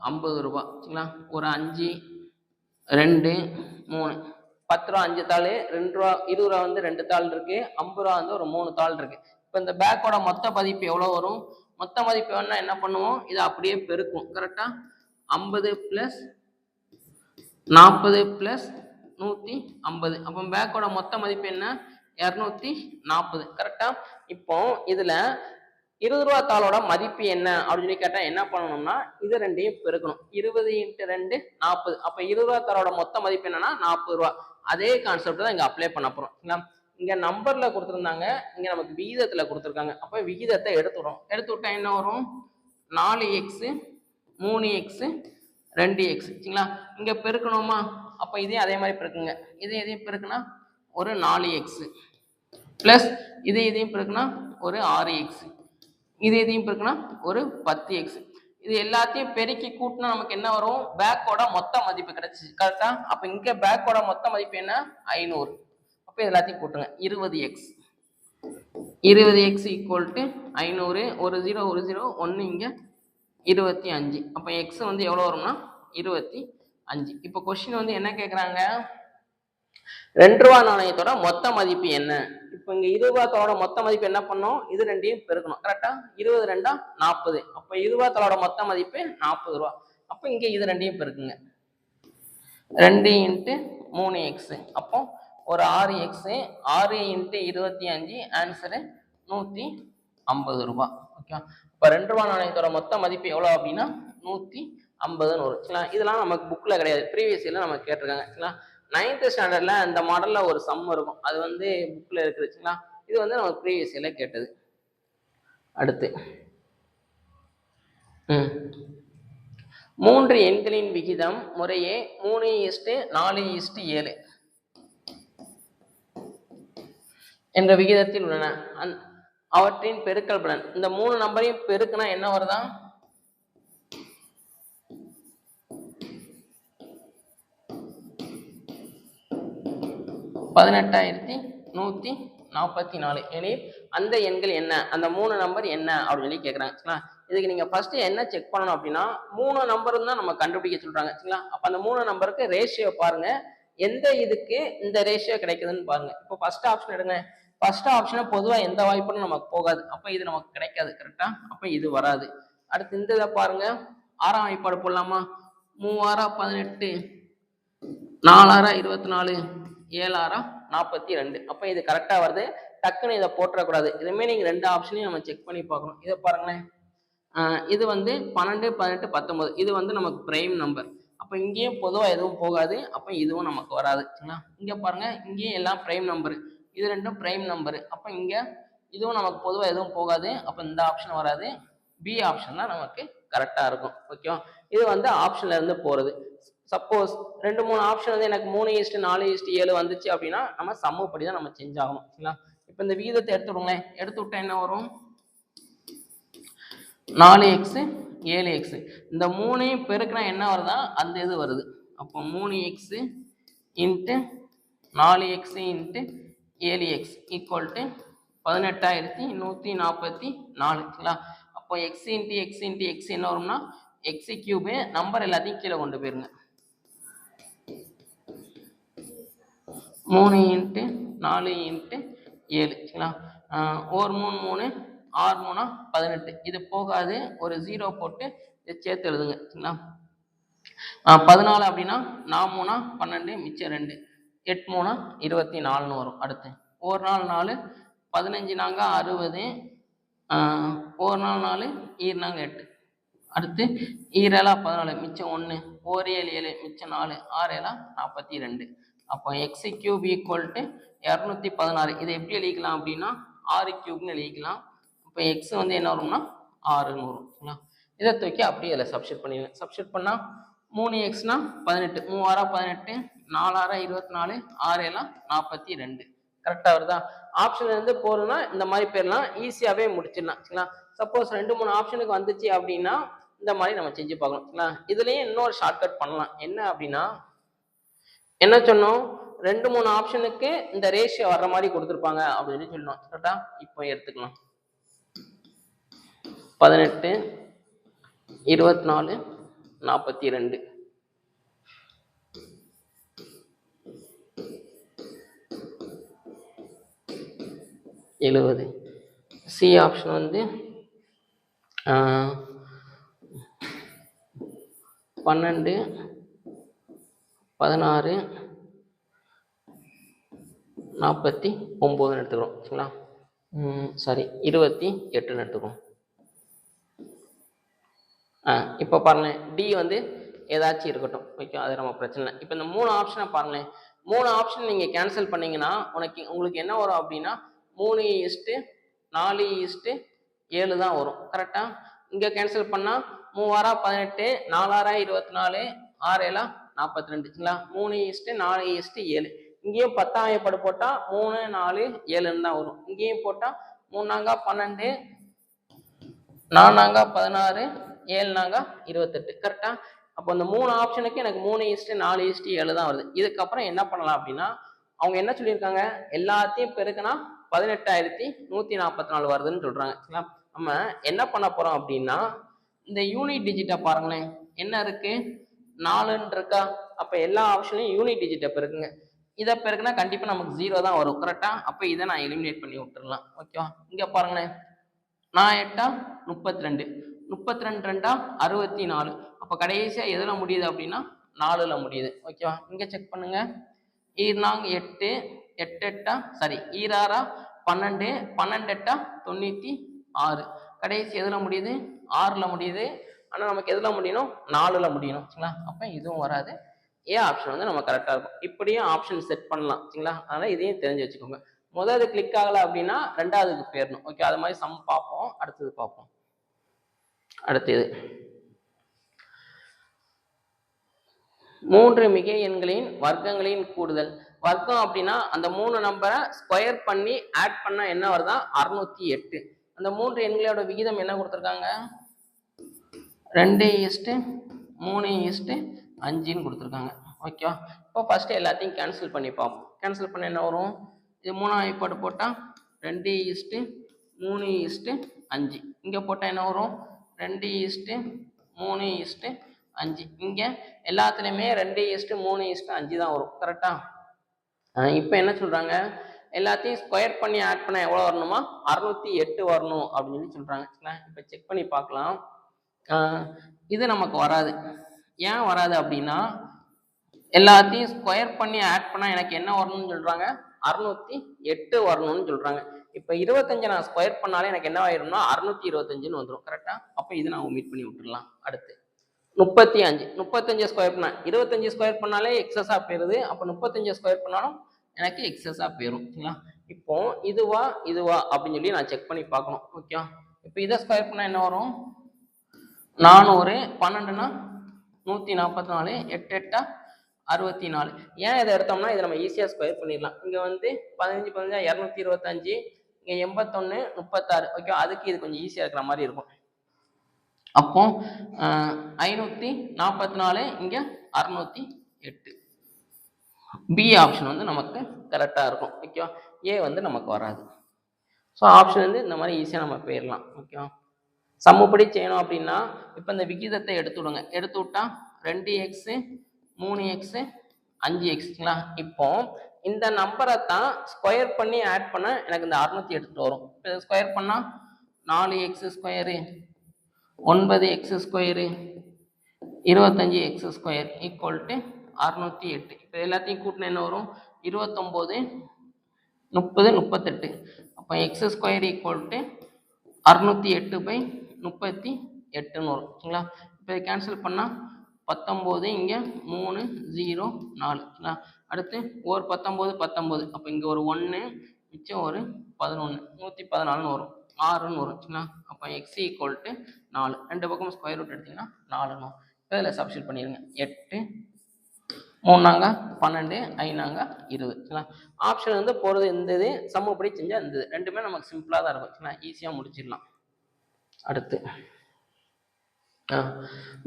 50 ரூபாய் சரிங்களா ஒரு 5 2 3 10 ரூபா 5 தாள் 2 ரூபா 20 ரூபா வந்து 2 தாள் இருக்கு 50 ரூபா வந்து ஒரு 3 தாள் இருக்கு. இப்போ இந்த பேக்கோட மொத்த மதிப்பு எவ்வளோ வரும்? மொத்த மதிப்பு வேணா என்ன பண்ணுவோம் இதை அப்படியே பெருக்கும். கரெக்டா 50 + 40 + 150 அப்போ பேக்கோட மொத்த மதிப்பு என்ன 240. கரெக்டா இப்போ இதுல 20 ரூபா தாளோட மதிப்பு என்ன அப்படின்னு சொல்லி கேட்டா என்ன பண்ணணும்னா இது ரெண்டையும் பெருக்கணும். 20 × 2 40 அப்போ 20 ரூபா தாளோட மொத்த மதிப்பு என்னன்னா 40 ரூபா. அதே கான்செப்ட் தான் இங்க அப்ளை பண்ண போறோம். இங்க நம்பர்ல கொடுத்துருந்தாங்க, இங்க நமக்கு விகிதத்துல கொடுத்துருக்காங்க. அப்போ விகிதத்தை எடுத்துடும். எடுத்து விட்டா என்ன வரும் 4x 3x 2x சரிங்களா இங்க பெருக்கணுமா அப்போ இதையும் அதே மாதிரி பெருக்குங்க. இதையும் பெருக்குனா ஒரு 4x ப்ளஸ் இதையும் பெருக்குனா ஒரு 6x இதையும் பெருக்குனா ஒரு 10x. இது எல்லாத்தையும் பெருக்கி கூட்டினா நமக்கு என்ன வரும் பேக்கோட மொத்த மதிப்பு கிடைச்சிச்சு. கரெக்டா அப்போ இங்க பேக்கோட மொத்த மதிப்பு என்ன 500. அப்போ எல்லாத்தையும் கூட்டுங்க 20x 20x = 500 ஒரு 0 ஒரு 0 1 இங்க 25. அப்போ x வந்து எவ்வளோ வரும்னா 25. இப்போ கொஸ்டின் வந்து என்ன கேட்குறாங்க 2 ரூபா நாணயத்தோட மொத்த மதிப்பு என்ன? இப்போ இங்க 20 ரூபா தாளோட மொத்த மதிப்பு என்ன பண்ணோம் இது ரெண்டையும் பெருக்கணும். கரெக்டா 20 2 40 அப்போ 20 ரூபா தாளோட மொத்த மதிப்பு 40 ரூபா. அப்போ இங்க இது ரெண்டையும் பெருக்குங்க 2 × 3x அப்போ ஒரு 6x 6 × 25 ஆன்சரு 150 ரூபாய். ஓகே இப்போ 2 ரூபா நாணயத்தோட மொத்த மதிப்பு எவ்வளோ அப்படின்னா 150ன்னு வரும். சரிங்களா இதெல்லாம் நமக்கு புக்ல கிடையாது, ப்ரீவியஸ் இயர்ல நமக்கு கேட்டிருக்காங்க. சரிங்களா 9th ஸ்டாண்டர்ட்ல அந்த மாடல்ல ஒரு சம் இருக்கும், அது வந்து புக்ல இருக்குது. சரிங்களா இது வந்து நமக்கு ப்ரீவியஸ் இயர்ல கேட்டது. அடுத்து 3 எண்களின் விகிதம் முறையே 3:4:7 என்ற விகிதத்தில் உள்ளன. அவற்றின் பெருக்கல் பலன் இந்த 3 நம்பரையும் பெருக்குனா என்ன வருதா 18,144 எனில் அந்த எண்கள் என்ன, அந்த 3 நம்பர் என்ன அப்படின்னு சொல்லி கேட்குறாங்க. இதுக்கு நீங்க ஃபர்ஸ்ட் என்ன செக் பண்ணணும் அப்படின்னா 3 நம்பரும் தான் நம்ம கண்டுபிடிக்க சொல்றாங்க. சரிங்களா அப்ப அந்த 3 நம்பருக்கு ரேஷியோ பாருங்க, எந்த இதுக்கு இந்த ரேஷியோ கிடைக்குதுன்னு பாருங்க. இப்போ ஃபர்ஸ்ட் ஆப்ஷன் எடுங்க. ஃபர்ஸ்ட் ஆப்ஷனை பொதுவாக எந்த வாய்ப்பும் நமக்கு போகாது, அப்போ இது நமக்கு கிடைக்காது. கரெக்டா அப்போ இது வராது. அடுத்து இந்த இதை பாருங்க, 6ஆம் வாய்ப்பாடு போடலாமா 3 18 4 24 7 42 அப்போ இது கரெக்டா வருது. டக்குன்னு இதை போட்டுறக்கூடாது. ரிமைனிங் 2 ஆப்ஷனையும் நம்ம செக் பண்ணி பார்க்கணும். இதை பாருங்களேன், இது வந்து 12 18 19 இது வந்து நமக்கு பிரைம் நம்பர். அப்போ இங்கேயும் பொதுவாக எதுவும் போகாது, அப்போ இதுவும் நமக்கு வராது. சரிங்களா இங்கே பாருங்க, இங்கேயும் எல்லாம் பிரைம் நம்பரு, இது ரெண்டும் பிரைம் நம்பரு. அப்போ இங்கே இதுவும் நமக்கு பொதுவாக எதுவும் போகாது, அப்போ இந்த ஆப்ஷன் வராது. பி ஆப்ஷன் தான் நமக்கு கரெக்டாக இருக்கும். ஓகேவா இது வந்து ஆப்ஷன்ல இருந்து போகிறது. சப்போஸ் 2-3 ஆப்ஷன் வந்து எனக்கு 3:4:7 வந்துச்சு அப்படின்னா நம்ம சம்மு படி தான் நம்ம செஞ்சாகணும். சரிங்களா இப்போ இந்த விகிதத்தை எடுத்து விடுங்களேன். எடுத்து விட்டா என்ன வரும் 4x 7x இந்த 3ஐயும் பெருக்கினா என்ன வருதா அந்த இது வருது. அப்போ 3x × 4x into 7x equal to 18,144. அப்போ X into X into X என்ன வரும்னா எக்ஸ் கியூபு. நம்பர் எல்லாத்தையும் கீழே கொண்டு போயிருங்க. 3 இன்ட்டு 4 இன்ட்டு 7 சரிங்களா. 1 3 3 6 3 18. இது போகாது, ஒரு 0 போட்டு இதை சேர்த்து எழுதுங்க சரிங்களா. 14 அப்படின்னா 4 3 12 மிச்சம் 2 8 3 24 வரும். அடுத்து ஒரு நாள் 4 15 நாங்க 60, ஒரு நாள் 4 ஈர்னாங்க 8. அடுத்து ஈரலா 14 மிச்சம் 1, ஒரு 7 7 மிச்சம் 4 6 7 42. அப்போ எக்ஸ் கியூப் ஈக்குவல் டு 216. இதை எப்படி எழுதிக்கலாம் அப்படின்னா 6 கியூப்னு எழுதிக்கலாம். இப்போ எக்ஸ் வந்து என்ன வரும்னா 6ன்னு வரும். இதை தூக்கி அப்படியே அதில் சப்ஸ்டிட் பண்ணிடுங்க. சப்ஸ்டிட் பண்ணால் 3xனா 18, 3 6 18, 4 6 24, 6 7 42. கரெக்டாக வருதா? ஆப்ஷன் இருந்து போறதுன்னா இந்த மாதிரி பேர்லாம் ஈஸியாகவே முடிச்சிடலாம் சரிங்களா. சப்போஸ் 2 3 ஆப்ஷனுக்கு வந்துச்சு அப்படின்னா இந்த மாதிரி நம்ம செஞ்சு பார்க்கலாம் சரிங்களா. இதுலேயும் இன்னொரு ஷார்ட்கட் பண்ணலாம். என்ன அப்படின்னா என்ன சொன்னோம், 2 3 ஆப்ஷனுக்கு இந்த ரேஷியோ வர்ற மாதிரி கொடுத்துருப்பாங்க அப்படின்னு சொல்லணும். கரெக்டா? இப்போ எடுத்துக்கலாம் 18 24 42. சி ஆப்ஷன் வந்து 12 16 49 எடுத்துக்கிறோம் சரிங்களா. சாரி 28 எடுத்துக்கிறோம். இப்போ பாருங்களேன், டி வந்து ஏதாச்சும் இருக்கட்டும் ஓகே, அது நம்ம பிரச்சனை இல்லை. இப்போ இந்த 3 ஆப்ஷனை பாருங்களேன், 3 ஆப்ஷன் நீங்கள் கேன்சல் பண்ணீங்கன்னா உங்களுக்கு என்ன வரும் அப்படின்னா 3:4:7 தான் வரும். கரெக்டா? இங்கே கேன்சல் பண்ணால் 3 6 18, 4 6 24, 6 7 42. 3:4:7. இங்கேயும் 10 படு போட்டால் 3 4 7 தான் வரும். இங்கேயும் போட்டால் 3 நாங்க 12, 4 நாங்க 16, 7 நாங்க 28. கரெக்டா? அப்போ இந்த 3 ஆப்ஷனுக்கு எனக்கு 3:4:7 தான் வருது. இதுக்கப்புறம் என்ன பண்ணலாம் அப்படின்னா அவங்க என்ன சொல்லியிருக்காங்க, எல்லாத்தையும் பெருக்குனா 18,144 வருதுன்னு சொல்றாங்க. நம்ம என்ன பண்ண போறோம் அப்படின்னா இந்த யூனிட் டிஜிட்டை பாருங்களேன், என்ன இருக்கு 4ன்னு இருக்கா. அப்ப எல்லா ஆப்ஷன்லையும் யூனிட் டிஜிட்டை பெருக்குங்க. இதை பெருக்குனா கண்டிப்பா நமக்கு 0 தான் வரும். கரெக்டா? அப்ப இதை நான் எலிமினேட் பண்ணி விட்டுறலாம். ஓகேவா? இங்க பாருங்களேன், 4 8 32, 32 2 64. அப்ப கடைசியா எதுல முடியுது அப்படின்னா 4ல முடியுது. ஓகேவா? இங்க செக் பண்ணுங்க, ஈர்னாங்க 8 8 8 சாரி ஈராரா 12 12 8 96. கடைசி எதுல முடியுது 6ல முடியுது. ஆனா நமக்கு எதுல முடியணும் 4ல முடியணும் சரிங்களா. அப்ப இதுவும் வராது. ஏ ஆப்ஷன் வந்து நம்ம கரெக்டா இருக்கும். இப்படியும் ஆப்ஷன் செட் பண்ணலாம் சரிங்களா. அதனால இதையும் தெரிஞ்சு வச்சுக்கோங்க. முதல்ல கிளிக் ஆகல அப்படின்னா ரெண்டாவதுக்கு போயிடணும். ஓகே, அது மாதிரி சம் பார்ப்போம். அடுத்தது பார்ப்போம். அடுத்தது 3 மிகை எண்களின் வர்க்கங்களின் கூடுதல். வர்க்கம் அப்படின்னா அந்த 3 நம்பரை ஸ்கொயர் பண்ணி ஆட் பண்ணா என்ன வருதா 608. அந்த 3 எண்களோட விகிதம் என்ன கொடுத்துருக்காங்க 2:3:5ன்னு கொடுத்துருக்காங்க. ஓகேவா? இப்போ ஃபர்ஸ்ட் எல்லாத்தையும் கேன்சல் பண்ணி பார்ப்போம். கேன்சல் பண்ண என்ன வரும், இது 3 போட்டு போட்டால் 2:3:5. இங்கே போட்டால் என்ன வரும் 2:3:5. இங்கே எல்லாத்துலேயுமே 2:3:5 தான் வரும். கரெக்டா? இப்போ என்ன சொல்கிறாங்க, எல்லாத்தையும் ஸ்கொயர் பண்ணி ஆட் பண்ண எவ்வளோ வரணுமா 608 வரணும் அப்படின்னு சொல்லி சொல்கிறாங்க. இப்போ செக் பண்ணி பார்க்கலாம். இது நமக்கு வராது. ஏன் வராது அப்படின்னா எல்லாத்தையும் ஸ்கொயர் பண்ணி ஆட் பண்ணால் எனக்கு என்ன வரணும்னு சொல்கிறாங்க 608 வரணும்னு சொல்கிறாங்க. இப்போ 25 நான் ஸ்கொயர் பண்ணாலே எனக்கு என்ன ஆயிரும்னா 625ன்னு வந்துடும். கரெக்டா? அப்போ இது நான் ஒமிட் பண்ணி விட்டுடலாம். அடுத்து 35 ஸ்கொயர் பண்ணா 25 ஸ்கொயர் பண்ணாலே எக்ஸஸாக போயிருது. அப்போ 35 ஸ்கொயர் பண்ணாலும் எனக்கு எக்ஸஸாக போயிடும் சரிங்களா. இப்போ இதுவா அப்படின்னு சொல்லி நான் செக் பண்ணி பார்க்கணும். ஓகே, இப்போ இதை ஸ்கொயர் பண்ணால் என்ன வரும் 400, 12னா 144, 8 8 64. ஏன் இதை எடுத்தோம்னா இதை நம்ம ஈஸியாக ஸ்கொயர் பண்ணிடலாம். இங்கே வந்து 15 15 225, இங்கே 81 36. ஓகே, அதுக்கு இது கொஞ்சம் ஈஸியாக இருக்கிற மாதிரி இருக்கும். அப்போ 544, இங்கே 608. பி ஆப்ஷன் வந்து நமக்கு கரெக்டாக இருக்கும். ஓகேவா? ஏ வந்து நமக்கு வராது. ஸோ ஆப்ஷன் வந்து இந்த மாதிரி ஈஸியாக நம்ம போயிடலாம். ஓகேவா? சம்முப்படி செய்யணும் அப்படின்னா இப்போ இந்த விகிதத்தை எடுத்து விடுங்க. எடுத்து விட்டா 2x 3x 5xங்களா? இப்போ இந்த நம்பரை தான் ஸ்கொயர் பண்ணி ஆட் பண்ண எனக்கு இந்த 600 எடுத்துட்டு வரும். இப்போ ஸ்கொயர் பண்ணா 4x square 9x square 25x square equal to 608. இப்போ எல்லாத்தையும் கூட்டினா என்ன வரும்? 29 30 38. அப்போ எக்ஸ் ஸ்கொயர் ஈக்குவல் டு 608/38ன்னு வரும். சரிங்களா? இப்போ இதை கேன்சல் பண்ணால் 19 இங்கே 3 0 4. அடுத்து ஒரு 19 19. அப்போ இங்கே ஒரு 1 மிச்சம் ஒரு 11 114ன்னு வரும். 6ன்னு வரும். சரிங்களா? அப்போ எக்ஸ் ஈக்குவல் டு 4. ரெண்டு பக்கம் ஸ்கொயர் ரூட் எடுத்திங்கன்னா 4ன்னு வரும். இப்போ இதில் சப்ஸ்டியூட் பண்ணிடுங்க. 8 3 12 5 20. சரிங்களா? ஆப்ஷன் வந்து போகிறது இருந்தது, சமப்படி செஞ்சால் இருந்தது. ரெண்டுமே நமக்கு சிம்பிளாக தான் இருக்கும். சரிங்களா? ஈஸியாக முடிச்சிடலாம். அடுத்து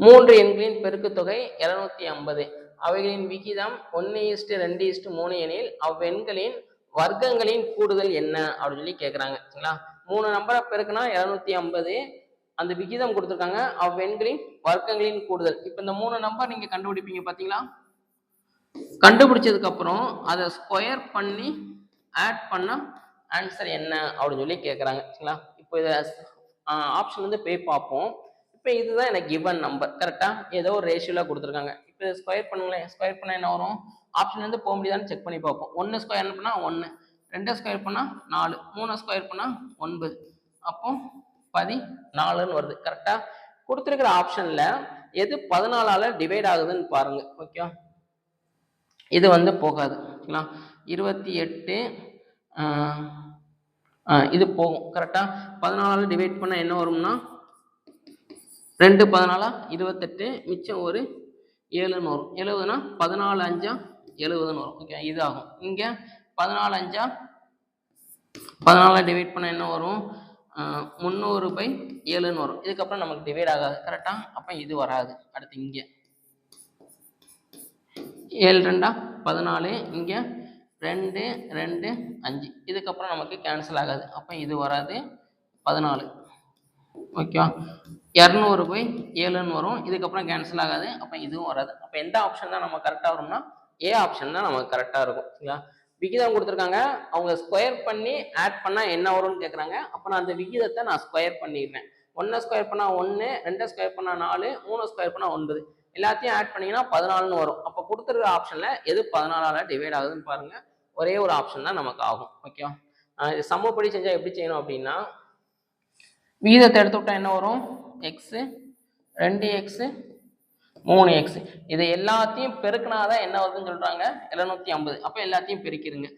3 எண்களின் பெருக்குத்தொகை 750. அவைகளின் விகிதம் 1:2:3 எனில் அவ்வெண்களின் வர்க்கங்களின் கூடுதல் என்ன அப்படின்னு சொல்லி கேட்குறாங்க. சரிங்களா? 3 நம்பரை பெருக்குனா 750. அந்த விகிதம் கொடுத்துருக்காங்க. அவ்வெண்களின் வர்க்கங்களின் கூடுதல். இப்போ இந்த 3 நம்பர் நீங்கள் கண்டுபிடிப்பீங்க பார்த்தீங்களா? கண்டுபிடிச்சதுக்கு அப்புறம் அதை ஸ்கொயர் பண்ணி ஆட் பண்ண ஆன்சர் என்ன அப்படின்னு சொல்லி கேட்குறாங்க. சரிங்களா? இப்போ இதை ஆப்ஷன் வந்து போய் பார்ப்போம். இப்போ இதுதான் எனக்கு கிவன் நம்பர். கரெக்டாக ஏதோ ஒரு ரேஷியோவில் கொடுத்துருக்காங்க. இப்போ ஸ்கொயர் பண்ணுங்களேன். ஸ்கொயர் பண்ணால் என்ன வரும்? ஆப்ஷன் வந்து போக முடியாதான்னு செக் பண்ணி பார்ப்போம். 1 ஸ்கொயர் பண்ணால் 1, 2 ஸ்கொயர் பண்ணால் 4, 3 ஸ்கொயர் பண்ணால் 9. அப்போ 14ன்னு வருது. கரெக்டாக கொடுத்துருக்கிற ஆப்ஷனில் எது 14ஆல் டிவைட் ஆகுதுன்னு பாருங்கள். ஓகே, இது வந்து போகாது. 28 இது போகும். கரெக்டாக 14ஆல் டிவைட் பண்ண என்ன வரும்னா 2 14 28, மிச்சம் ஒரு 7ன்னு வரும். 70னா 14 5 70ன்னு வரும். ஓகே, இது ஆகும். இங்கே 14 5 14 டிவைட் பண்ண என்ன வரும்? 300/7ன்னு வரும். இதுக்கப்புறம் நமக்கு டிவைட் ஆகாது. கரெக்டாக? அப்போ இது வராது. அடுத்து இங்கே 7 2 14, இங்கே 2 2 5. இதுக்கப்புறம் நமக்கு கேன்சல் ஆகாது. அப்போ இது வராது. 14. ஓகேவா? 200/7ன்னு வரும். இதுக்கப்புறம் கேன்சல் ஆகாது. அப்போ இதுவும் வராது. அப்போ எந்த ஆப்ஷன் தான் நம்ம கரெக்டாக வரும்னா ஏ ஆப்ஷன் தான் நமக்கு கரெக்டாக இருக்கும். சரிங்களா? விகிதம் கொடுத்துருக்காங்க. அவங்க ஸ்கொயர் பண்ணி ஆட் பண்ணால் என்ன வரும்னு கேட்குறாங்க. அப்போ நான் அந்த விகிதத்தை நான் ஸ்கொயர் பண்ணிடுறேன். 1 ஸ்கொயர் பண்ணால் 1, 2 ஸ்கொயர் பண்ணால் 4, 3 ஸ்கொயர் பண்ணால் 9. எல்லாத்தையும் ஆட் பண்ணிங்கன்னா 14ன்னு வரும். அப்போ கொடுத்துருக்க ஆப்ஷனில் எது 14ஆல் டிவைட் ஆகுதுன்னு பாருங்கள். ஒரே ஒரு ஆப்ஷன் தான் நமக்கு ஆகும். ஓகேவா? இது சமப்படி செஞ்சால் எப்படி செய்யணும் அப்படின்னா விகிதத்தை எடுத்து விட்டா என்ன வரும்? X 2x 3x. இது எல்லாத்தையும் பெருக்கினாதான் என்ன வருதுன்னு சொல்கிறாங்க? 750. அப்போ எல்லாத்தையும் பெருக்கிடுங்க.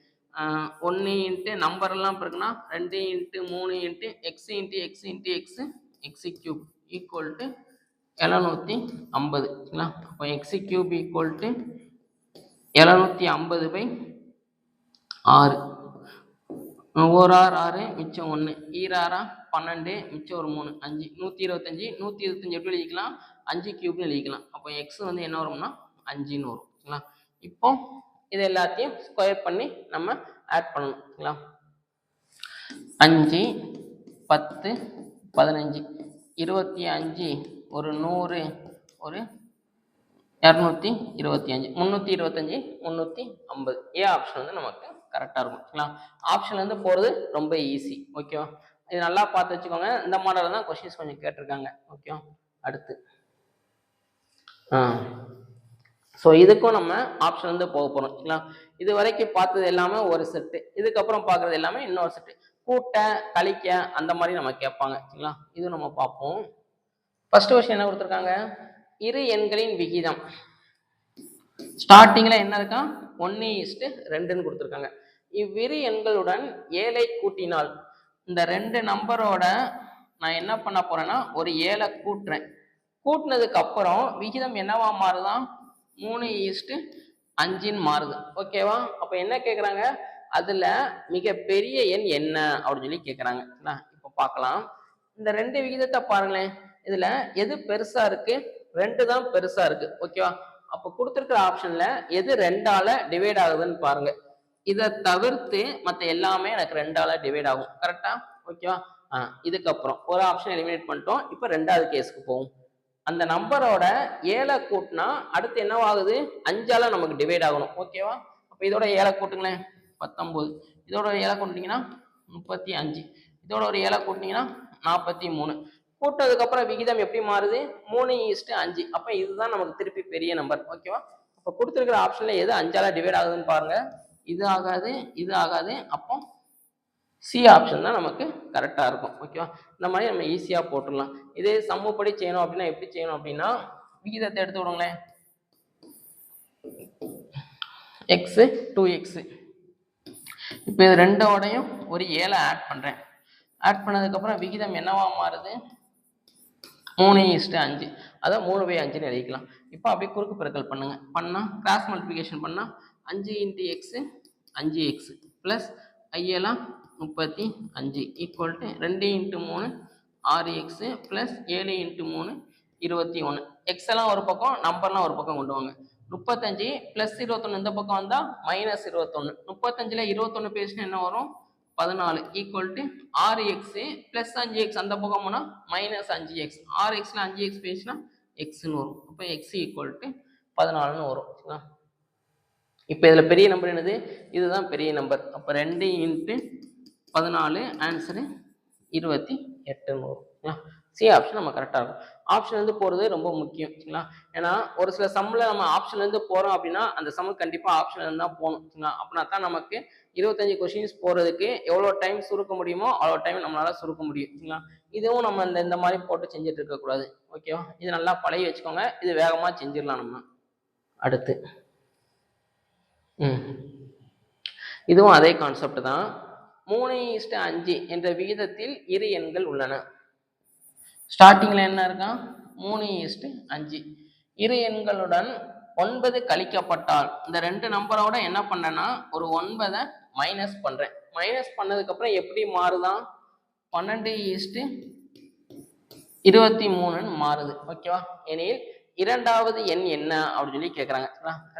1 இன்ட்டு நம்பர்லாம் பெருக்குனா 2 into 3 into X into X into X X cube equal to 750. சரிங்களா? அப்போ எக்ஸ் கியூப் ஈக்குவல் டு 750/6. ஒரு 6 மிச்சம் 1, ஈராறா 12, மிச்சம் ஒரு 3 5, 125. 125 எப்படி எழுதிக்கலாம்? 5 கியூப்னு எழுதிக்கலாம். அப்போ எக்ஸ் வந்து என்ன வரும்னா 5ன்னு வரும். சரிங்களா? இப்போ இது எல்லாத்தையும் ஸ்கொயர் பண்ணி நம்ம ஆட் பண்ணணும். சரிங்களா? 5 10 15 25 ஒரு 100 ஒரு 225 325 350. ஏ ஆப்ஷன் வந்து நமக்கு கரெக்டாக இருக்கும். சரிங்களா? ஆப்ஷன் வந்து போகிறது ரொம்ப ஈஸி. ஓகேவா? இது நல்லா பார்த்து வச்சுக்கோங்க. இந்த மாடலில் தான் கொஸ்டின்ஸ் கொஞ்சம் கேட்டிருக்காங்க. ஓகேவா? அடுத்து ஸோ இதுக்கும் நம்ம ஆப்ஷன் வந்து போக போகிறோம். சரிங்களா? இது வரைக்கும் பார்த்தது எல்லாமே ஒரு செட்டு. இதுக்கப்புறம் பார்க்குறது எல்லாமே இன்னொரு செட்டு. கூட்ட கழிக்க அந்த மாதிரி நம்ம கேட்பாங்க. சரிங்களா? இது நம்ம பார்ப்போம். ஃபர்ஸ்ட் கொஸ்டின் என்ன கொடுத்துருக்காங்க? இரு எண்களின் விகிதம். ஸ்டார்டிங்கில் என்ன இருக்கா? 1:2ன்னு கொடுத்துருக்காங்க. இவ்விரு எண்களுடன் 7ஐ கூட்டினால் இந்த 2 நம்பரோட நான் என்ன பண்ண போறேன்னா ஒரு 7ஐ கூட்டுறேன். கூட்டினதுக்கு அப்புறம் விகிதம் என்னவா மாறுதான்? 3:5ன்னு மாறுது. ஓகேவா? அப்போ என்ன கேட்குறாங்க? அதில் மிகப்பெரிய எண் என்ன அப்படின்னு சொல்லி கேட்குறாங்க. இப்போ பார்க்கலாம். இந்த 2 விகிதத்தை பாருங்களேன். இதில் எது பெருசாக இருக்கு? 2 தான் பெருசாக இருக்கு. ஓகேவா? அப்போ கொடுத்துருக்கிற ஆப்ஷன்ல எது 2ஆல டிவைட் ஆகுதுன்னு பாருங்க. இதை தவிர்த்து மற்ற எல்லாமே எனக்கு 2ஆல டிவைட் ஆகும். கரெக்டா? ஓகேவா? இதுக்கப்புறம் ஒரு ஆப்ஷன் எலிமினேட் பண்ணிட்டோம். இப்போ 2வது கேஸுக்கு போவோம். அந்த நம்பரோட 7 கூட்டினா அடுத்து என்னவாகுது? 5ஆல நமக்கு டிவைட் ஆகணும். ஓகேவா? அப்போ இதோட 7 கூட்டுங்களேன், 19. இதோட 7 கூட்டினீங்கன்னா 35. இதோட ஒரு 7 கூட்டினீங்கன்னா 43. கூட்டதுக்கு அப்புறம் விகிதம் எப்படி மாறுது? 3:5. அப்ப இதுதான் நமக்கு திருப்பி பெரிய நம்பர். ஓகேவா? அப்ப கொடுத்துருக்கிற ஆப்ஷன்ல எது 5ஆல டிவைட் ஆகுதுன்னு பாருங்க. இது ஆகாது, இது ஆகாது. அப்போ சி ஆப்ஷன் தான் நமக்கு கரெக்டா இருக்கும். ஓகேவா? இந்த மாதிரி நம்ம ஈஸியா போட்டுடலாம். இதே சம்முப்படி செய்யணும் அப்படின்னா எப்படி செய்யணும் அப்படின்னா, விகிதத்தை எடுத்து விடுங்களேன். X 2x. இப்போ இது ரெண்டோடையும் ஒரு 7 ஆட் பண்றேன். ஆட் பண்ணதுக்கு அப்புறம் விகிதம் என்னவா மாறுது? 3:5. அதான் 3/5 எழுதிக்கலாம். இப்போ அப்படியே குறுக்கு பெருக்கல் பண்ணுங்க. பண்ணா கிராஸ் மல்டிபிகேஷன் பண்ணா 5 × x 5x plus 5 35 equal to 2 × 3 6x plus 7 × 3 21. X எல்லாம் ஒரு பக்கம், நம்பர்லாம் ஒரு பக்கம் கொண்டு வாங்க. 35 பிளஸ் 21 இந்த பக்கம் வந்தா மைனஸ் 21. 35ல 21 பேசினா என்ன வரும்? 14 equal to 6x plus 5x அந்த பக்கம் போனா மைனஸ் 5x. 6xல 5x பேசினா எக்ஸ்ன்னு வரும். அப்போ எக்ஸ் ஈக்குவல் டு 14ன்னு வரும். இப்போ இதில் பெரிய நம்பர் என்னது? இதுதான் பெரிய நம்பர். அப்போ 2 × 14 ஆன்சரு 28ன்னு வரும். சி ஆப்ஷன் நம்ம கரெக்டாக இருக்கும். ஆப்ஷன்லேருந்து போகிறது ரொம்ப முக்கியம். சரிங்களா? ஏன்னா ஒரு சில சம்மில் நம்ம ஆப்ஷன்லேருந்து போகிறோம் அப்படின்னா அந்த சம்முக்கு கண்டிப்பாக ஆப்ஷன்லேருந்து தான் போகணும். சரிங்களா? அப்படின்னா தான் நமக்கு 25 கொஸ்டின்ஸ் போகிறதுக்கு எவ்வளோ டைம் சுருக்க முடியுமோ அவ்வளோ டைம் நம்மளால் சுருக்க முடியும். சரிங்களா? இதுவும் நம்ம இந்த மாதிரி போட்டு செஞ்சுட்டு இருக்கக்கூடாது. ஓகேவா? இது நல்லா பழகி வச்சுக்கோங்க. இது வேகமாக செஞ்சிடலாம் நம்ம. அடுத்து இதுவும் அதே கான்செப்ட் தான். 3:5 என்ற விகிதத்தில் இரு எண்கள் உள்ளன. ஸ்டார்டிங்ல என்ன இருக்கான்? 3:5. இரு எண்களுடன் 9 கழிக்கப்பட்டால் இந்த ரெண்டு நம்பரோட என்ன பண்றேன்னா ஒரு 9 மைனஸ் பண்றேன். மைனஸ் பண்ணதுக்கு அப்புறம் எப்படி மாறுதான்? 12:23 மாறுது. ஓகேவா? எனில் இரண்டாவது எண் என்ன அப்படின்னு சொல்லி கேட்குறாங்க.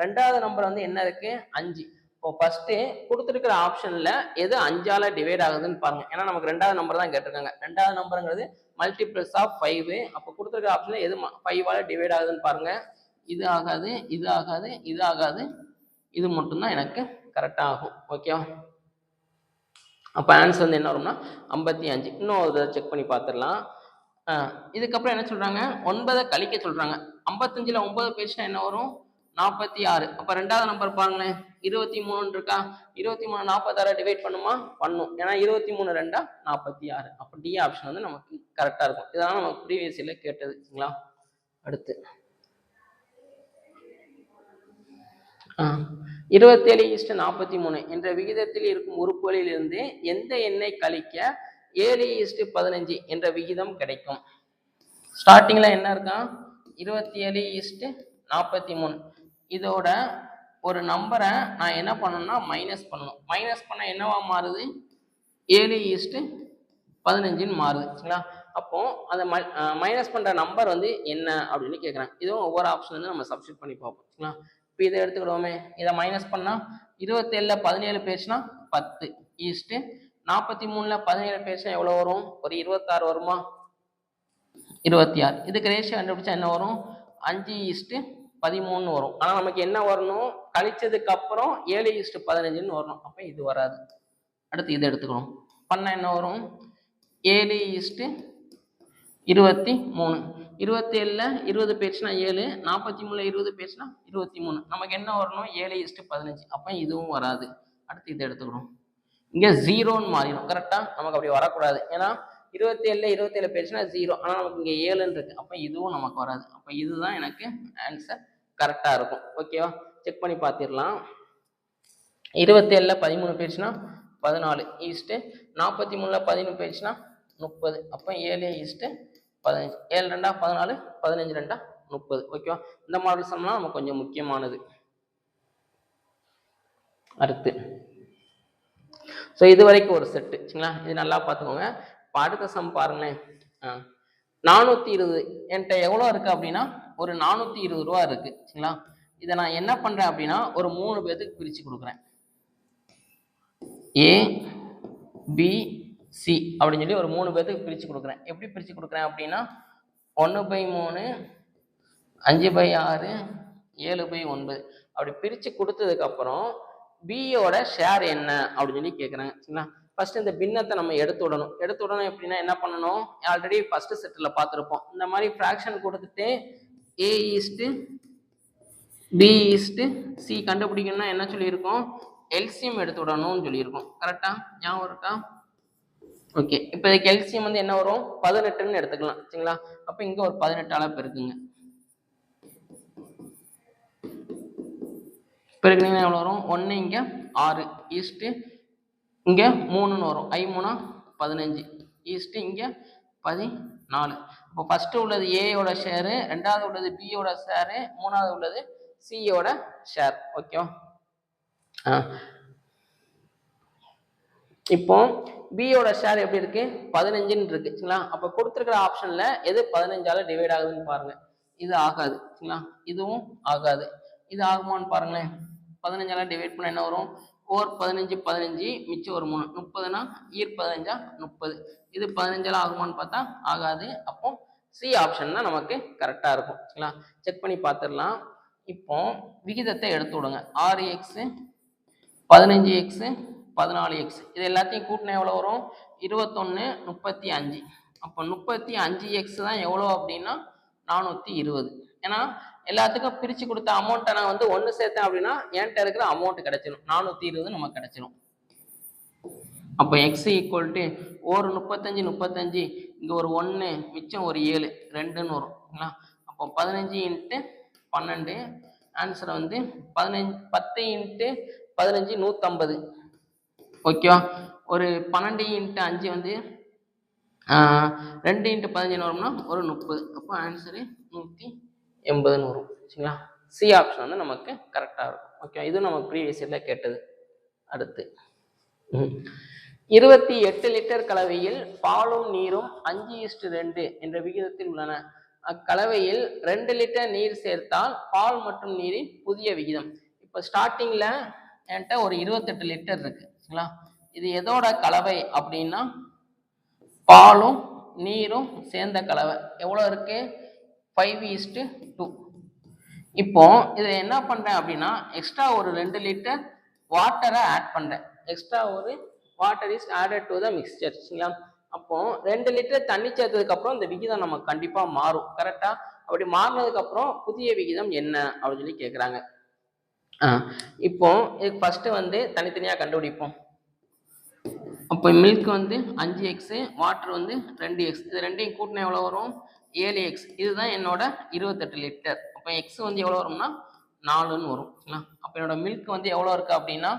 ரெண்டாவது நம்பர் வந்து என்ன இருக்கு? 5. இப்போ ஃபர்ஸ்ட் கொடுத்துருக்கிற ஆப்ஷன்ல எது 5ஆல டிவைட் ஆகுதுன்னு பாருங்க. ஏன்னா நமக்கு ரெண்டாவது நம்பர் தான் கேட்டிருக்காங்க. ரெண்டாவது நம்பருங்கிறது மல்டிபிள்ஸ் ஆஃப் 5. அப்போ கொடுத்துருக்கிற ஆப்ஷன்ல எது 5ஆல டிவைட் ஆகுதுன்னு பாருங்க. இது ஆகாது, இது ஆகாது, இது ஆகாது, இது மட்டும்தான் எனக்கு கரெக்டாக ஆகும். ஓகேவா? அப்போ ஆன்சர் வந்து என்ன வரும்னா 55. இன்னும் ஒரு செக் பண்ணி பார்த்துடலாம். இதுக்கப்புறம் என்ன சொல்றாங்க? 9 கழிக்க சொல்றாங்க. 55ல 9 பேசினா என்ன வரும்? 46. அப்ப ரெண்டாவது நம்பர் பாருங்களேன், 23 இருக்கா? 23 46 டிவைட் பண்ணுமா? பண்ணும். ஏன்னா 23 2 46. அப்ப டி ஆப்ஷன் வந்து நமக்கு கரெக்டா இருக்கும். இதெல்லாம் நமக்கு ப்ரீவியஸ் இயர்ல கேட்டது. சரிங்களா? அடுத்து 27:43 என்ற விகிதத்தில் இருக்கும் உறுப்புகளில் இருந்து எந்த எண்ணை கழிக்க 7:15 என்ற விகிதம் கிடைக்கும்? ஸ்டார்டிங்ல என்ன இருக்கான்? 27:43. இதோட ஒரு நம்பரை நான் என்ன பண்ணணும்னா மைனஸ் பண்ணணும். மைனஸ் பண்ண என்னவா மாறுது? 7:15 மாறுது. சரிங்களா? அப்போ அந்த மைனஸ் பண்ற நம்பர் வந்து என்ன அப்படின்னு கேட்குறாங்க. இதுவும் ஒவ்வொரு ஆப்ஷன் வந்து நம்ம சப்ஸ்டிட் பண்ணி பார்ப்போம். சரிங்களா? இப்போ இதை எடுத்துக்கிடுவோமே. இதை மைனஸ் பண்ணா 27ல 17 பேசினா 10 ஈஸ்ட்டு 43ல 17 பேசினா எவ்வளோ வரும்? ஒரு 26 வருமா? 26. இதுக்கு ரேஷியோ கண்டுபிடிச்சா என்ன வரும்? 5:13 வரும். ஆனால் நமக்கு என்ன வரணும்? கழிச்சதுக்கு அப்புறம் 7:15 வரணும். அப்போ இது வராது. அடுத்து இதை எடுத்துக்கணும். பண்ண என்ன வரும்? 7:23. 27ல 20 பேச்சுனா 7, 43ல 20 பேச்சுனா 23. நமக்கு என்ன வரணும்? 7:15. அப்போ இதுவும் வராது. அடுத்து இதை எடுத்துக்கணும். இங்கே 0ன்னு மாறிடும். கரெக்டா? நமக்கு அப்படி வரக்கூடாது. ஏன்னா 27ல 27 பேச்சுனா 0. ஆனால் நமக்கு இங்கே 7ன்னு இருக்கு. அப்போ இதுவும் நமக்கு வராது. அப்போ இதுதான் எனக்கு ஆன்சர் கரெக்டாக இருக்கும். ஓகேவா? செக் பண்ணி பார்த்துடலாம். 27ல 13 பேச்சுனா 14 ஈஸ்ட்டு 43ல 13 பேச்சுனா 30. அப்போ 7:15. 7 2 14, 15 2 30. ஓகேவா? இந்த மாடல் சம்லாம் நமக்கு கொஞ்சம் முக்கியமானது. அடுத்து ஸோ இது வரைக்கும் ஒரு செட்டு. சரிங்களா? இது நல்லா பார்த்துக்கோங்க. இப்போ அடுத்த சம் பாருங்களேன். 420 என்கிட்ட எவ்வளோ இருக்கு அப்படின்னா ஒரு 420 ரூபா இருக்கு. சரிங்களா? இதை நான் என்ன பண்றேன் அப்படின்னா ஒரு 3 பேருக்கு பிரிச்சு கொடுக்குறேன். ஏ பி சி அப்படின்னு சொல்லி ஒரு 3 பேருக்கு பிரிச்சு கொடுக்குறேன். எப்படி பிரிச்சு கொடுக்குறேன் அப்படின்னா 1/3 5/6 7/9 அப்படி பிரிச்சு கொடுத்ததுக்கு அப்புறம் பியோட ஷேர் என்ன அப்படின்னு சொல்லி கேட்குறாங்க. சரிங்களா? ஃபர்ஸ்ட் இந்த பின்னத்தை நம்ம எடுத்து விடணும் எப்படின்னா என்ன பண்ணணும், ஆல்ரெடி ஃபர்ஸ்ட் செட்டில் பார்த்துருப்போம். இந்த மாதிரி ஃப்ராக்ஷன் கொடுத்துட்டு a is to b is to c கண்டுபிடிக்கணும்னா என்ன சொல்லியிருக்கோம், எல்சிஎம் எடுத்து விடணும்னு சொல்லியிருக்கோம். கரெக்டா? ஞாபகம் இருக்கா? ஓகே, இப்போ இதுக்கு எல்சிஎம் வந்து என்ன வரும், 18ன்னு எடுத்துக்கலாம். சரிங்களா? அப்போ இங்கே ஒரு 18ஆல பெருக்குங்க. பெருக்குனீங்கன்னா எவ்வளோ வரும், 1 இங்கே 6 ஈஸ்ட்டு இங்கே 3ன்னு வரும், I3 15 ஈஸ்ட்டு இங்கே 14. இப்போ ஃபர்ஸ்ட் உள்ளது ஏயோட ஷேரு, ரெண்டாவது உள்ளது பியோட ஷேரு, மூணாவது உள்ளது சியோட ஷேர். ஓகேவா? இப்போ பியோட ஷேர் எப்படி இருக்கு, 15ன்னு இருக்கு. சரிங்களா? அப்போ கொடுத்துருக்கிற ஆப்ஷன்ல எது 15ஆல டிவைட் ஆகுதுன்னு பாருங்க. இது ஆகாது. சரிங்களா? இதுவும் ஆகாது. இது ஆகுமான்னு பாருங்களேன். 15ஆல டிவைட் பண்ண என்ன வரும், 4 15 15 மிச்சம் ஒரு 3 30னா ஈர் 15 30. இது 15ஆல ஆகுமான்னு பார்த்தா ஆகாது. அப்போ சி ஆப்ஷன் தான் நமக்கு கரெக்டா இருக்கும். சரிங்களா? செக் பண்ணி பார்த்துடலாம். இப்போ விகிதத்தை எடுத்து விடுங்க. 6x 15x 14x இது எல்லாத்தையும் கூட்டினா எவ்வளோ வரும், 21 35. அப்போ 35x தான் எவ்வளோ அப்படின்னா 420. ஏன்னா எல்லாத்துக்கும் பிரித்து கொடுத்த அமௌண்ட்டை நான் வந்து ஒன்று சேர்த்தேன் அப்படின்னா என்கிட்ட இருக்கிற அமௌண்ட் கிடைச்சிடும், 420 நமக்கு கிடைச்சிடும். அப்போ எக்ஸ் ஈக்குவல் டு ஒரு 35 35 இங்கே ஒரு 1 மிச்சம் ஒரு 7 2ன்னு வரும். அப்போ 15 × 12 ஆன்சரை வந்து 10 × 15 150. ஓகேவா? ஒரு 12 × 5 வந்து 2 × 15 வரும்னா ஒரு 30. அப்போ ஆன்சரு 180ன்னு வரும். சரிங்களா? சி ஆப்ஷன் வந்து நமக்கு கரெக்டாக இருக்கும். ஓகே, இது நம்ம ப்ரீவியஸ் இயரில் கேட்டது. அடுத்து 28 லிட்டர் கலவையில் பாலும் நீரும் 5:2 என்ற விகிதத்தில் உள்ளன. அக்கலவையில் 2 லிட்டர் நீர் சேர்த்தால் பால் மற்றும் நீரின் புதிய விகிதம். இப்போ ஸ்டார்டிங்ல என்கிட்ட ஒரு 28 லிட்டர் இருக்கு. சரிங்களா? இது எதோட கலவை அப்படின்னா பாலும் நீரும் சேர்ந்த கலவை. எவ்வளோ இருக்கு, 5:2. இப்போ இதில் என்ன பண்றேன் அப்படின்னா எக்ஸ்ட்ரா ஒரு 2 லிட்டர் வாட்டரை ஆட் பண்றேன். எக்ஸ்ட்ரா ஒரு water is added to the mixer. சரிங்களா? அப்போ 2 லிட்டர் தண்ணி சேர்த்ததுக்கு அப்புறம் இந்த விகிதம் நமக்கு கண்டிப்பா மாறும். கரெக்டா? அப்படி மாறினதுக்கு அப்புறம் புதிய விகிதம் என்ன அப்படின்னு சொல்லி கேட்குறாங்க. இப்போ இதுக்கு ஃபர்ஸ்ட் வந்து தனித்தனியாக கண்டுபிடிப்போம். அப்போ மில்க் வந்து 5x, வாட்டர் வந்து 2x. இது ரெண்டையும் கூட்டினா எவ்வளோ வரும், 7x. இதுதான் என்னோட 28 லிட்டர். அப்போ எக்ஸ் வந்து எவ்வளோ வரும்னா 4ன்னு வரும். அப்போ என்னோட மில்க் வந்து எவ்வளோ இருக்கு அப்படின்னா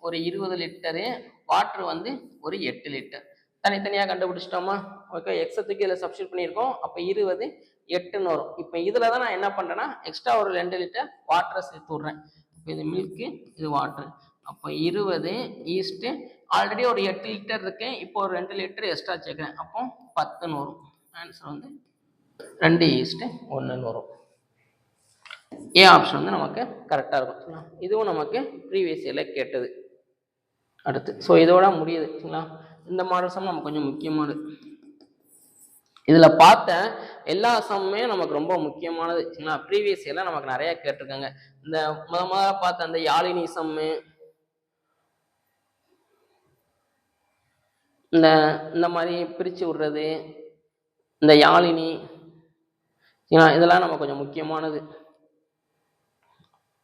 ஒரு 20 லிட்டரு, வாட்டர் வந்து ஒரு 8 லிட்டர். தனித்தனியாக கண்டுபிடிச்சிட்டோமா? ஓகே, எக்ஸை தூக்கி இதில் சப்ஸ்டியூட் பண்ணியிருக்கோம். அப்போ 20 8ன்னு வரும். இப்போ இதில் தான் நான் என்ன பண்ணுறேன்னா எக்ஸ்ட்ரா ஒரு 2 லிட்டர் வாட்டரை சேர்த்து விட்றேன். இப்போ இது மில்க்கு, இது வாட்டர். அப்போ 20 ஈஸ்ட்டு ஆல்ரெடி ஒரு 8 லிட்டர் இருக்கு, இப்போ ஒரு 2 லிட்டர் எக்ஸ்ட்ரா சேர்க்குறேன். அப்போ 10ன்னு வரும். ஆன்சர் வந்து 2:1ன்னு வரும். ஏ ஆப்ஷன் வந்து நமக்கு கரெக்டாக இருக்கும். இதுவும் நமக்கு ப்ரீவியஸ் இயரில் கேட்டது. அடுத்து ஸோ இதோட முடியுது. சரிங்களா? இந்த மாடல் சம் நமக்கு கொஞ்சம் முக்கியமானது. இதில் பார்த்த எல்லா சம்மே நமக்கு ரொம்ப முக்கியமானது. சரிங்களா? ப்ரீவியஸ் இயரில் நமக்கு நிறைய கேட்டிருக்காங்க. இந்த முதல்ல பார்த்த அந்த யாழினி சம்மு, இந்த மாதிரி பிரித்து விடுறது, இந்த யாழினி, இதெல்லாம் நமக்கு கொஞ்சம் முக்கியமானது.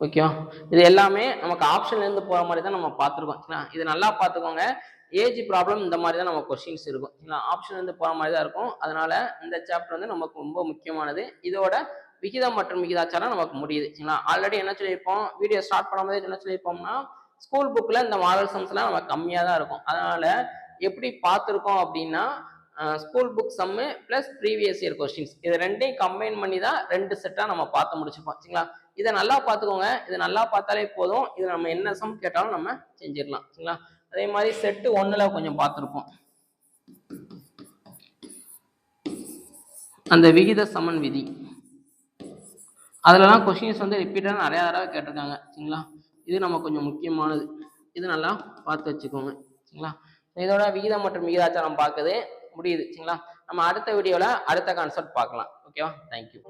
ஓகேவா? இது எல்லாமே நமக்கு ஆப்ஷன்லேருந்து போகிற மாதிரி தான் நம்ம பார்த்துருக்கோம். இது நல்லா பார்த்துக்கோங்க. ஏஜ் ப்ராப்ளம் இந்த மாதிரி தான் நம்ம கொஸ்டின்ஸ் இருக்கும். ஆப்ஷன்லேருந்து போகிற மாதிரி தான் இருக்கும். அதனால இந்த சாப்டர் வந்து நமக்கு ரொம்ப முக்கியமானது. இதோட விகிதம் மற்றும் விகிதாச்சாரம் நமக்கு முடியுது. ஆல்ரெடி என்ன சொல்லியிருப்போம், வீடியோ ஸ்டார்ட் பண்ணும்போது என்ன சொல்லியிருப்போம்னா ஸ்கூல் புக்கில் இந்த மாடல் சம்ஸ்லாம் நமக்கு கம்மியாக தான் இருக்கும். அதனால எப்படி பார்த்துருக்கோம் அப்படின்னா ஸ்கூல் புக் சம்மு ப்ளஸ் ப்ரீவியஸ் இயர் கொஸ்டின்ஸ் இது ரெண்டையும் கம்பைன் பண்ணி தான் 2 செட்டாக நம்ம பார்த்து முடிச்சுப்போம். சரிங்களா? இதை நல்லா பார்த்துக்கோங்க. இதை நல்லா பார்த்தாலே போதும். இது நம்ம என்ன சம் கேட்டாலும் நம்ம செஞ்சிடலாம். சரிங்களா? அதே மாதிரி செட்டு 1ல் கொஞ்சம் பார்த்துருப்போம். அந்த விகித சமன் விதி அதுலலாம் கொஷின்ஸ் வந்து ரிப்பீட்டாக நிறையா தடவை கேட்டிருக்காங்க சரிங்களா. இது நம்ம கொஞ்சம் முக்கியமானது, இது நல்லா பார்த்து வச்சுக்கோங்க சரிங்களா. இதோட விகிதம் மற்றும் விகிதாச்சாரம் பார்க்குது முடியுது சரிங்களா. நம்ம அடுத்த வீடியோவில் அடுத்த கான்செப்ட் பார்க்கலாம். ஓகேவா, தேங்க்யூ.